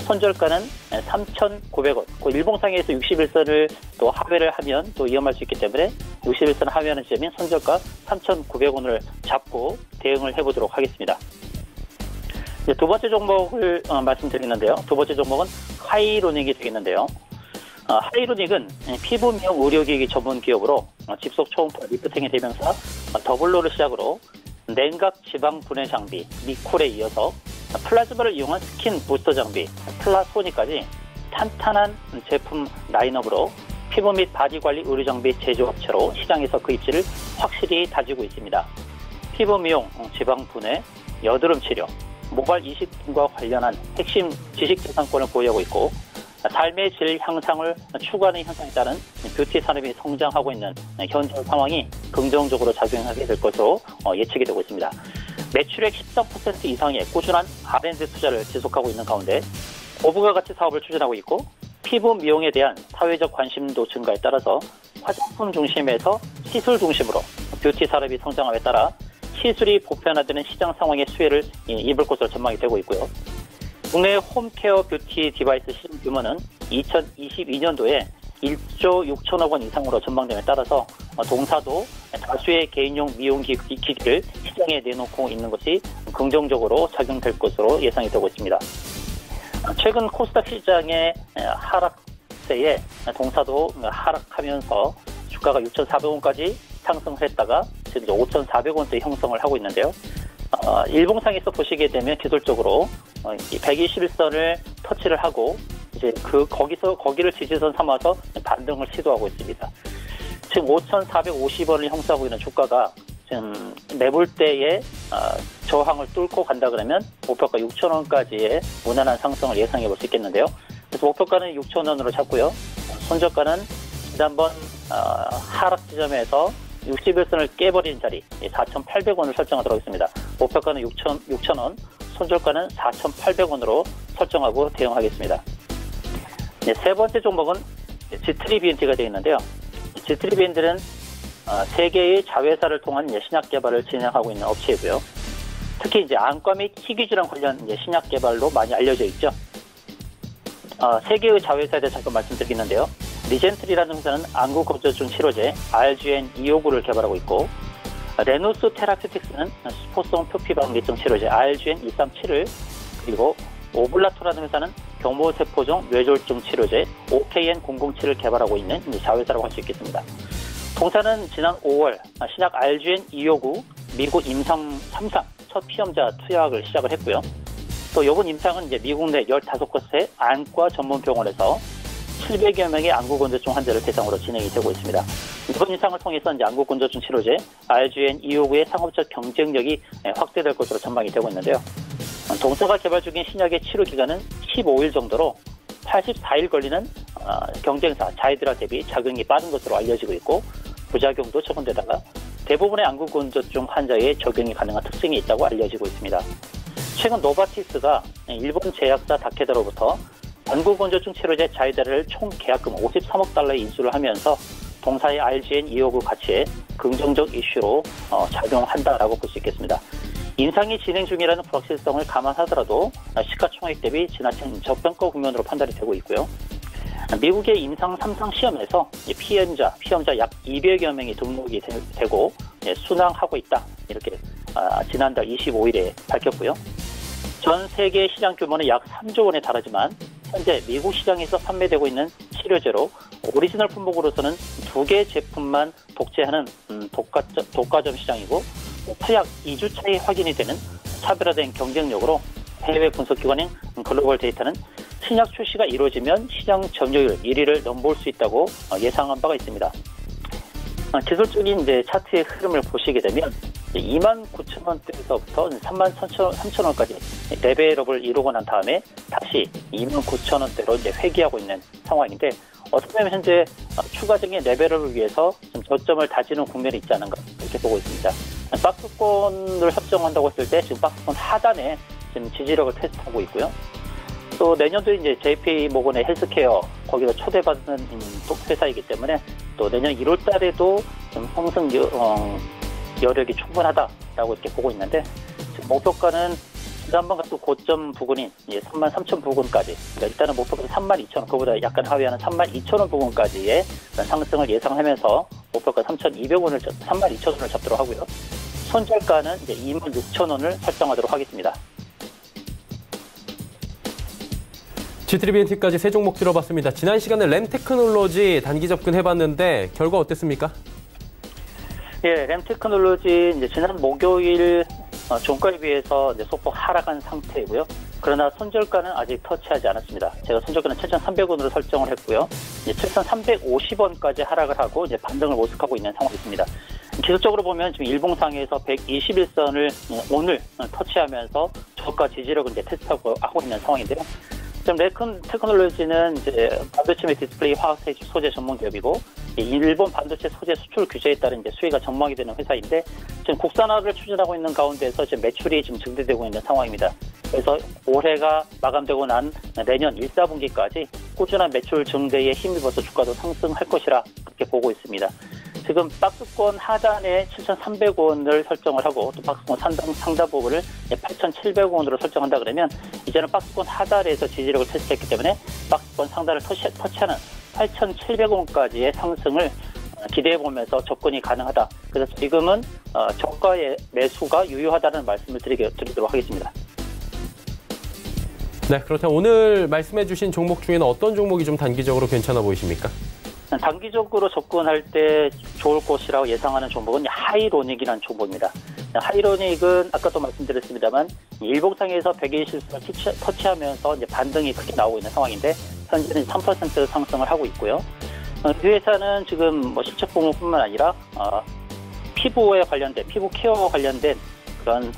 손절가는 3,900원. 그 일봉상에서 61선을 또 하회를 하면 또 위험할 수 있기 때문에 61선 하회하는 지점인 손절가 3,900원을 잡고 대응을 해보도록 하겠습니다. 두 번째 종목을 말씀드리는데요. 두 번째 종목은 하이로닉이 되겠는데요. 하이로닉은 피부 미용 의료기기 전문 기업으로 집속 초음파 리프팅의 대명사 더블로를 시작으로 냉각 지방 분해 장비 미콜에 이어서 플라즈마를 이용한 스킨 부스터 장비 플라소니까지 탄탄한 제품 라인업으로 피부 및 바디 관리 의류 장비 제조업체로 시장에서 그 입지를 확실히 다지고 있습니다. 피부 미용, 지방 분해, 여드름 치료, 모발 이식 등과 관련한 핵심 지식 재산권을 보유하고 있고 삶의 질 향상을 추구하는 현상에 따른 뷰티 산업이 성장하고 있는 현재 상황이 긍정적으로 작용하게 될 것으로 예측이 되고 있습니다. 매출액 13% 이상의 꾸준한 R&D 투자를 지속하고 있는 가운데 고부가 가치 사업을 추진하고 있고 피부 미용에 대한 사회적 관심도 증가에 따라서 화장품 중심에서 시술 중심으로 뷰티 산업이 성장함에 따라 시술이 보편화되는 시장 상황의 수혜를 입을 것으로 전망이 되고 있고요. 국내 홈케어 뷰티 디바이스 시장 규모는 2022년도에 1조 6천억 원 이상으로 전망됨에 따라서 동사도 다수의 개인용 미용 기기를 시장에 내놓고 있는 것이 긍정적으로 작용될 것으로 예상이 되고 있습니다. 최근 코스닥 시장의 하락세에 동사도 하락하면서 주가가 6,400원까지 상승했다가 지금 5,400원대 형성을 하고 있는데요. 일봉상에서 보시게 되면 기술적으로 121선을 터치를 하고 이제 거기를 지지선 삼아서 반등을 시도하고 있습니다. 지금 5,450원을 형성하고 있는 주가가 지금 매물대의 저항을 뚫고 간다 그러면 목표가 6,000원까지의 무난한 상승을 예상해 볼 수 있겠는데요. 그래서 목표가는 6,000원으로 잡고요. 손절가는 지난번 하락 지점에서 61선을 깨버린 자리 4,800원을 설정하도록 하겠습니다. 목표가는 6,000원, 손절가는 4,800원으로 설정하고 대응하겠습니다. 네, 세 번째 종목은 G3BNT가 되어 있는데요. G3BNT는 세 개의 자회사를 통한 신약 개발을 진행하고 있는 업체이고요. 특히 이제 안과 및 희귀질환 관련 신약 개발로 많이 알려져 있죠. 세 개의 자회사에 대해 잠깐 말씀드리겠는데요. 리젠트리라는 회사는 안구건조증 치료제 RGN-259를 개발하고 있고, 레누스 테라피틱스는 스포성 표피방기증 치료제 RGN-237을, 그리고 오블라토라는 회사는 경모세포종 뇌졸중 치료제 OKN-007을 개발하고 있는 자회사라고 할 수 있겠습니다. 동사는 지난 5월 신약 RGN-259 미국 임상 3상 첫 피험자 투약을 시작을 했고요. 또 이번 임상은 이제 미국 내 15곳의 안과 전문 병원에서 700여 명의 안구건조증 환자를 대상으로 진행이 되고 있습니다. 이번 임상을 통해서 이제 안구건조증 치료제 RGN-259의 상업적 경쟁력이 확대될 것으로 전망이 되고 있는데요. 동사가 개발 중인 신약의 치료 기간은 15일 정도로 84일 걸리는 경쟁사 자이드라 대비 작용이 빠른 것으로 알려지고 있고, 부작용도 적은데다가 대부분의 안구건조증 환자에 적용이 가능한 특징이 있다고 알려지고 있습니다. 최근 노바티스가 일본 제약사 다케다로부터 안구건조증 치료제 자이드라를 총 계약금 53억 달러에 인수를 하면서 동사의 RGN-259 가치에 긍정적 이슈로 작용한다라고 볼 수 있겠습니다. 임상이 진행 중이라는 불확실성을 감안하더라도 시가총액 대비 지나친 저평가 국면으로 판단이 되고 있고요. 미국의 임상 3상 시험에서 피험자 약 200여 명이 등록이 되고 순항하고 있다, 이렇게 지난달 25일에 밝혔고요. 전 세계 시장 규모는 약 3조 원에 달하지만 현재 미국 시장에서 판매되고 있는 치료제로 오리지널 품목으로서는 2개 제품만 독재하는 독과점 시장이고, 투약 2주차에 확인이 되는 차별화된 경쟁력으로 해외 분석기관인 글로벌 데이터는 신약 출시가 이루어지면 시장 점유율 1위를 넘볼 수 있다고 예상한 바가 있습니다. 기술적인 이제 차트의 흐름을 보시게 되면 29,000원대에서부터 33,000원까지 레벨업을 이루고 난 다음에 다시 29,000원대로 이제 회귀하고 있는 상황인데, 어떻게 보면 현재 추가적인 레벨업을 위해서 좀 저점을 다지는 국면이 있지 않은가, 이렇게 보고 있습니다. 박스권을 협정한다고 했을 때 지금 박스권 하단에 지금 지지력을 테스트하고 있고요. 또 내년도에 이제 JP 모건의 헬스케어 거기서 초대받는 회사이기 때문에 또 내년 1월 달에도 좀 상승 여력이 충분하다라고 이렇게 보고 있는데, 지금 목표가는 지난번과 또 고점 부근인 33,000 부근까지, 그러니까 일단은 목표가 32,000원, 그보다 약간 하회하는 32,000원 부근까지의 상승을 예상하면서 목표가 32,000원을 잡도록 하고요. 손절가는 이제 26,000원을 설정하도록 하겠습니다. G3BNT까지 세 종목 들어봤습니다. 지난 시간에 램테크놀로지 단기 접근해봤는데 결과 어땠습니까? 예, 램테크놀로지 이제 지난 목요일 종가에 비해서 이제 소폭 하락한 상태이고요. 그러나 손절가는 아직 터치하지 않았습니다. 제가 손절가는 7,300원으로 설정을 했고요. 이제 7,350원까지 하락을 하고 이제 반등을 모색하고 있는 상황이 있습니다. 기술적으로 보면 지금 일봉상에서 121선을 오늘 터치하면서 저가 지지력을 이제 테스트하고 있는 상황인데요. 지금 레큰 테크놀로지는 이제 반도체 및 디스플레이 화학 소재 전문 기업이고 일본 반도체 소재 수출 규제에 따른 이제 수혜가 전망이 되는 회사인데 지금 국산화를 추진하고 있는 가운데서 지금 매출이 지금 증대되고 있는 상황입니다. 그래서 올해가 마감되고 난 내년 1, 4분기까지 꾸준한 매출 증대에 힘입어서 주가도 상승할 것이라 그렇게 보고 있습니다. 지금 박스권 하단에 7,300원을 설정을 하고 또 박스권 상단 부분을 8,700원으로 설정한다 그러면 이제는 박스권 하단에서 지지력을 테스트했기 때문에 박스권 상단을 터치하는 8,700원까지의 상승을 기대해보면서 접근이 가능하다. 그래서 지금은 저가의 매수가 유효하다는 말씀을 드리도록 하겠습니다. 네, 그렇다면 오늘 말씀해주신 종목 중에는 어떤 종목이 좀 단기적으로 괜찮아 보이십니까? 단기적으로 접근할 때 좋을 것이라고 예상하는 종목은 하이로닉이라는 종목입니다. 하이로닉은 아까도 말씀드렸습니다만 일봉상에서 120선을 터치하면서 이제 반등이 크게 나오고 있는 상황인데 현재는 3% 상승을 하고 있고요. 이 회사는 지금 뭐 실적 부문뿐만 아니라 피부에 관련된 피부 케어와 관련된 그런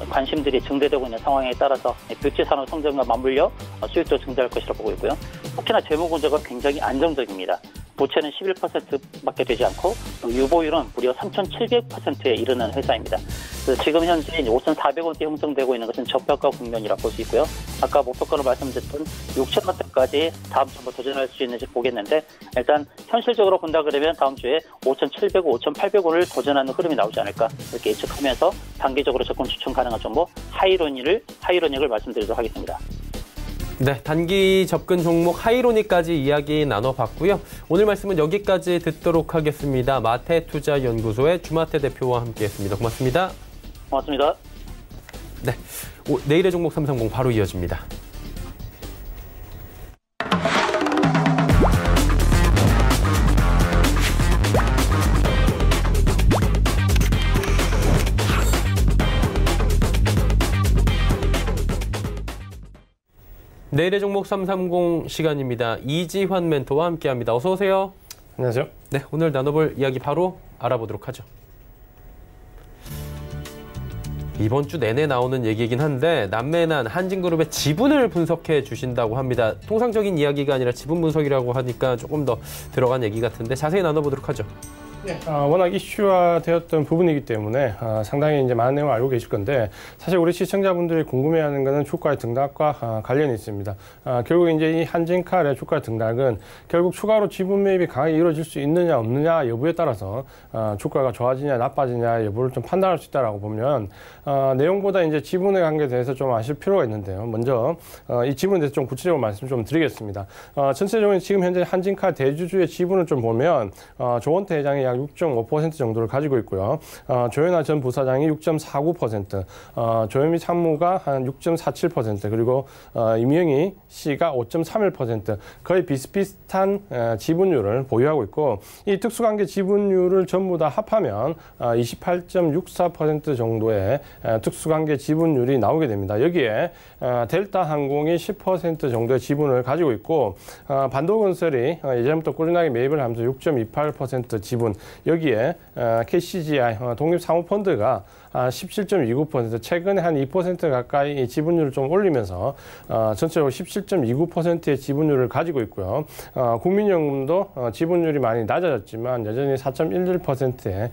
관심들이 증대되고 있는 상황에 따라서 뷰티 산업 성장과 맞물려 수익도 증대할 것이라고 보고 있고요. 특히나 재무 구조가 굉장히 안정적입니다. 부채는 11%밖에 되지 않고 유보율은 무려 3,700%에 이르는 회사입니다. 그래서 지금 현재 5,400원대 형성되고 있는 것은 저평가 국면이라고 볼 수 있고요. 아까 목표가로 말씀드렸던 6,000원대까지 다음 주에 도전할 수 있는지 보겠는데 일단 현실적으로 본다 그러면 다음 주에 5,700원, 5,800원을 도전하는 흐름이 나오지 않을까 이렇게 예측하면서 단기적으로 접근 추천 가능한 종목 하이로닉을 말씀드리도록 하겠습니다. 네, 단기 접근 종목 하이로닉까지 이야기 나눠봤고요. 오늘 말씀은 여기까지 듣도록 하겠습니다. 마태투자연구소의 주마태 대표와 함께했습니다. 고맙습니다. 고맙습니다. 네, 내일의 종목 330 바로 이어집니다. 내일의 종목 330 시간입니다. 이지환 멘토와 함께합니다. 어서 오세요. 안녕하세요. 네, 오늘 나눠볼 이야기 바로 알아보도록 하죠. 이번 주 내내 나오는 얘기이긴 한데 남매난 한진그룹의 지분을 분석해 주신다고 합니다. 통상적인 이야기가 아니라 지분 분석이라고 하니까 조금 더 들어간 얘기 같은데 자세히 나눠보도록 하죠. 네, 워낙 이슈화되었던 부분이기 때문에 상당히 이제 많은 내용을 알고 계실 건데 사실 우리 시청자분들이 궁금해하는 것은 주가의 등락과 관련이 있습니다. 결국 이제 이 한진칼의 주가 등락은 결국 추가로 지분 매입이 강하게 이루어질 수 있느냐 없느냐 여부에 따라서 주가가 좋아지냐 나빠지냐 여부를 좀 판단할 수 있다라고 보면 내용보다 이제 지분의 관계에 대해서 좀 아실 필요가 있는데요. 먼저 이 지분에 대해서 좀 구체적으로 말씀 좀 드리겠습니다. 전체적으로 지금 현재 한진칼 대주주의 지분을 좀 보면 조원태 회장이 약 6.5% 정도를 가지고 있고요. 조현아 전 부사장이 6.49%, 조현미 참모가 한 6.47%, 그리고 임영희 씨가 5.31% 거의 비슷비슷한 지분율을 보유하고 있고 이 특수관계 지분율을 전부 다 합하면 28.64% 정도의 특수관계 지분율이 나오게 됩니다. 여기에 델타항공이 10% 정도의 지분을 가지고 있고 반도건설이 예전부터 꾸준하게 매입을 하면서 6.28% 지분, 여기에 KCGI 독립사모펀드가 17.29%, 최근에 한 2% 가까이 지분율을 좀 올리면서 전체적으로 17.29%의 지분율을 가지고 있고요. 국민연금도 지분율이 많이 낮아졌지만 여전히 4.11%의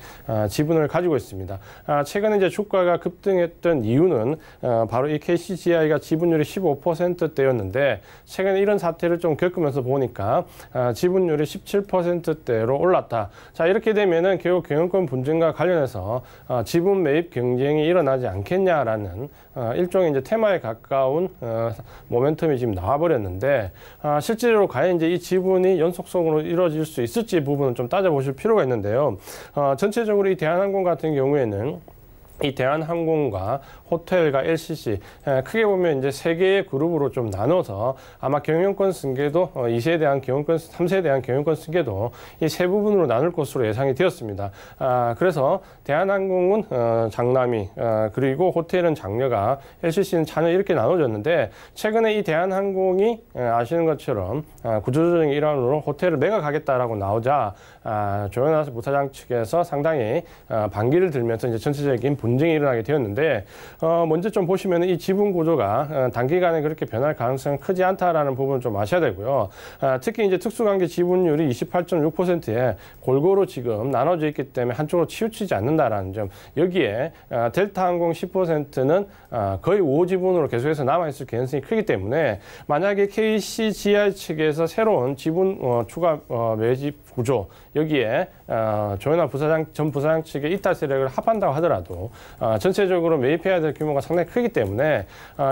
지분을 가지고 있습니다. 최근에 이제 주가가 급등했던 이유는 바로 이 KCGI가 지분율이 15%대였는데 최근에 이런 사태를 좀 겪으면서 보니까 지분율이 17%대로 올랐다. 자, 이렇게 되면은 결국 경영권 분쟁과 관련해서 지분 매입 경쟁이 일어나지 않겠냐라는 일종의 이제 테마에 가까운 모멘텀이 지금 나와버렸는데 실제로 과연 이제 이 지분이 연속성으로 이루어질 수 있을지 부분은 좀 따져보실 필요가 있는데요. 전체적으로 이 대한항공 같은 경우에는 이 대한항공과 호텔과 LCC 크게 보면 이제 세 개의 그룹으로 좀 나눠서 아마 경영권 승계도 2세에 대한 경영권, 3세에 대한 경영권 승계도 이 세 부분으로 나눌 것으로 예상이 되었습니다. 그래서 대한항공은 장남이 그리고 호텔은 장녀가 LCC는 자녀 이렇게 나눠졌는데 최근에 이 대한항공이 아시는 것처럼 구조조정의 일환으로 호텔을 매각하겠다라고 나오자 조현아 부사장 측에서 상당히 반기를 들면서 이제 전체적인 분쟁이 일어나게 되었는데 먼저 좀 보시면 이 지분 구조가 단기간에 그렇게 변할 가능성은 크지 않다라는 부분을 좀 아셔야 되고요. 특히 이제 특수관계 지분율이 28.6%에 골고루 지금 나눠져 있기 때문에 한쪽으로 치우치지 않는다라는 점. 여기에 델타항공 10%는 거의 우호 지분으로 계속해서 남아있을 가능성이 크기 때문에 만약에 KCGI 측에서 새로운 지분 추가 매집 구조 여기에 조현아 전 부사장 측의 이탈 세력을 합한다고 하더라도 전체적으로 매입해야 될 규모가 상당히 크기 때문에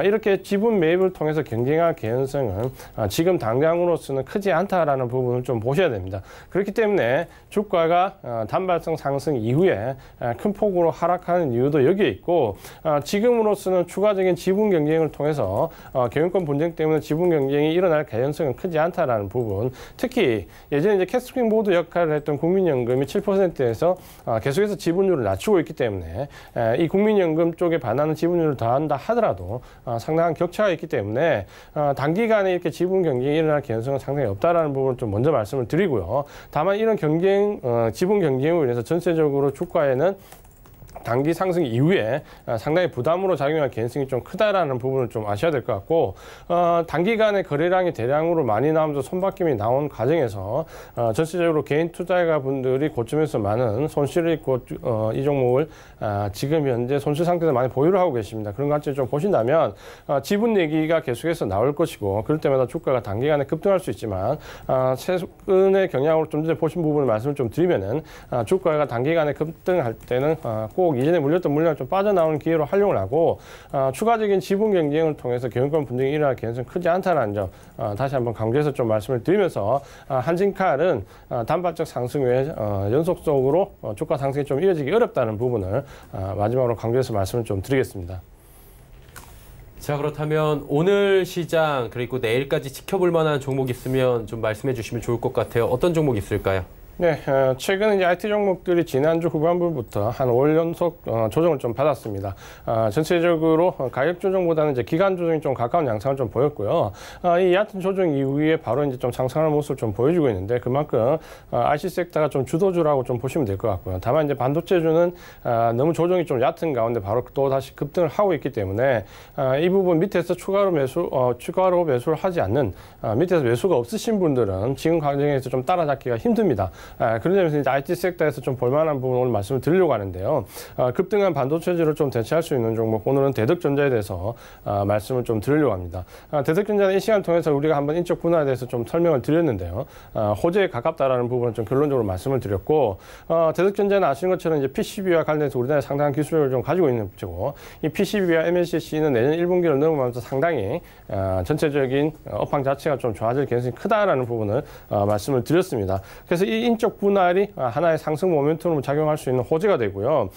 이렇게 지분 매입을 통해서 경쟁할 개연성은 지금 당장으로서는 크지 않다라는 부분을 좀 보셔야 됩니다. 그렇기 때문에 주가가 단발성 상승 이후에 큰 폭으로 하락하는 이유도 여기에 있고 지금으로서는 추가적인 지분 경쟁을 통해서 경영권 분쟁 때문에 지분 경쟁이 일어날 개연성은 크지 않다라는 부분 특히 예전에 이제 캐스팅 보드 역할을 했던 국민연금이 7%에서 계속해서 지분율을 낮추고 있기 때문에 이 국민연금 쪽에 반하는 지분율을 더한다 하더라도 상당한 격차가 있기 때문에 단기간에 이렇게 지분 경쟁이 일어날 개연성은 상당히 없다라는 부분을 좀 먼저 말씀을 드리고요. 다만 이런 지분 경쟁으로 인해서 전체적으로 주가에는 단기 상승 이후에 상당히 부담으로 작용할 개연성이 좀 크다라는 부분을 좀 아셔야 될 것 같고 단기간에 거래량이 대량으로 많이 나오면서 손바뀜이 나온 과정에서 전체적으로 개인 투자자 분들이 고점에서 많은 손실을 입고 이 종목을 지금 현재 손실 상태에서 많이 보유를 하고 계십니다. 그런 관점을 좀 보신다면 지분 얘기가 계속해서 나올 것이고 그럴 때마다 주가가 단기간에 급등할 수 있지만 최근의 경향으로 좀 전에 보신 부분을 말씀을 좀 드리면은 주가가 단기간에 급등할 때는 꼭 이전에 물렸던 물량을 좀 빠져나오는 기회로 활용을 하고 추가적인 지분 경쟁을 통해서 경영권 분쟁이 일어날 개연성이 크지 않다는 점 다시 한번 강조해서 좀 말씀을 드리면서 한진칼은 단발적 상승 외에 연속적으로 주가 상승이 좀 이어지기 어렵다는 부분을 마지막으로 강조해서 말씀을 좀 드리겠습니다. 자, 그렇다면 오늘 시장 그리고 내일까지 지켜볼 만한 종목 있으면 좀 말씀해 주시면 좋을 것 같아요. 어떤 종목 있을까요? 네, 최근 이제 IT 종목들이 지난주 후반부부터 한 5일 연속 조정을 좀 받았습니다. 전체적으로 가격 조정보다는 이제 기간 조정이 좀 가까운 양상을 좀 보였고요. 이 얕은 조정 이후에 바로 이제 좀 상승하는 모습을 좀 보여주고 있는데 그만큼 IC 섹터가 좀 주도주라고 좀 보시면 될 것 같고요. 다만 이제 반도체주는 너무 조정이 좀 얕은 가운데 바로 또 다시 급등을 하고 있기 때문에 이 부분 밑에서 추가로 매수를 하지 않는 밑에서 매수가 없으신 분들은 지금 과정에서 좀 따라잡기가 힘듭니다. 그런 점에서 이제 IT 섹터에서 좀 볼만한 부분 오늘 말씀을 드리려고 하는데요. 급등한 반도체주를 좀 대체할 수 있는 종목 오늘은 대덕전자에 대해서 말씀을 좀 드리려고 합니다. 대덕전자는 이 시간을 통해서 우리가 한번 인적 분할에 대해서 좀 설명을 드렸는데요. 호재에 가깝다라는 부분을 좀 결론적으로 말씀을 드렸고 대덕전자는 아시는 것처럼 이제 PCB와 관련해서 우리나라에 상당한 기술력을 좀 가지고 있는 업체고 이 PCB와 MLCC는 내년 1분기를 넘어가면서 상당히 전체적인 업황 자체가 좀 좋아질 가능성이 크다라는 부분을 말씀을 드렸습니다. 그래서 이 인적 분할이 하나의 상승 모멘텀으로 작용할 수 있는 호재가 되고요.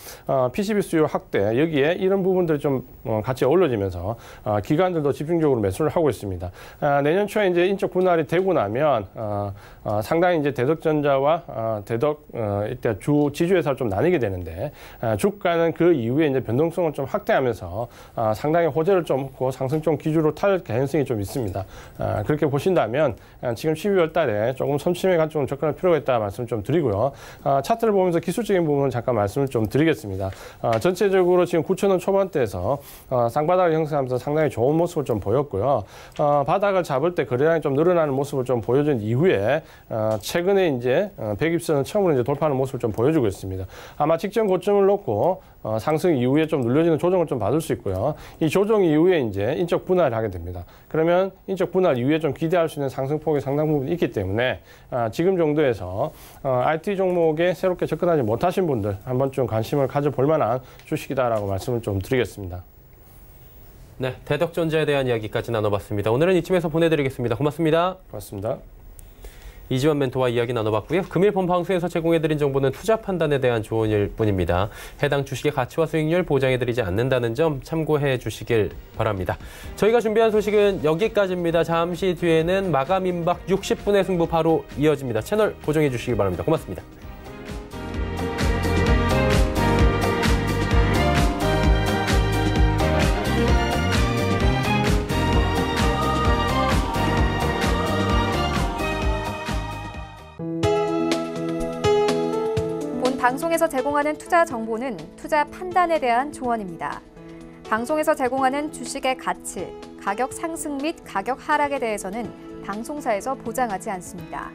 PCB 수요 확대 여기에 이런 부분들이 좀 같이 어우러지면서 기관들도 집중적으로 매수를 하고 있습니다. 내년 초에 이제 인적 분할이 되고 나면 상당히 이제 대덕전자와 대덕 이때 주 지주회사를 좀 나뉘게 되는데 주가는 그 이후에 이제 변동성을 좀 확대하면서 상당히 호재를 좀 얻고 상승 좀 기주로 탈 가능성이 좀 있습니다. 그렇게 보신다면 지금 12월 달에 조금 선침의 관점으로 접근할 필요가 있다. 말씀 좀 드리고요. 차트를 보면서 기술적인 부분은 잠깐 말씀을 좀 드리겠습니다. 전체적으로 지금 9,000원 초반대에서 쌍바닥을 형성하면서 상당히 좋은 모습을 좀 보였고요. 바닥을 잡을 때 거래량이 좀 늘어나는 모습을 좀 보여준 이후에 최근에 이제 120선을 처음으로 이제 돌파하는 모습을 좀 보여주고 있습니다. 아마 직전 고점을 놓고 상승 이후에 좀 눌려지는 조정을 좀 받을 수 있고요. 이 조정 이후에 이제 인적 분할을 하게 됩니다. 그러면 인적 분할 이후에 좀 기대할 수 있는 상승폭이 상당 부분 있기 때문에 지금 정도에서 IT 종목에 새롭게 접근하지 못하신 분들 한번 좀 관심을 가져볼 만한 주식이다라고 말씀을 좀 드리겠습니다. 네, 대덕전자에 대한 이야기까지 나눠봤습니다. 오늘은 이쯤에서 보내드리겠습니다. 고맙습니다. 고맙습니다. 이지원 멘토와 이야기 나눠봤고요. 금일 본 방송에서 제공해드린 정보는 투자 판단에 대한 조언일 뿐입니다. 해당 주식의 가치와 수익률 보장해드리지 않는다는 점 참고해 주시길 바랍니다. 저희가 준비한 소식은 여기까지입니다. 잠시 뒤에는 마감 임박 60분의 승부 바로 이어집니다. 채널 고정해 주시기 바랍니다. 고맙습니다. 방송에서 제공하는 투자 정보는 투자 판단에 대한 조언입니다. 방송에서 제공하는 주식의 가치, 가격 상승 및 가격 하락에 대해서는 방송사에서 보장하지 않습니다.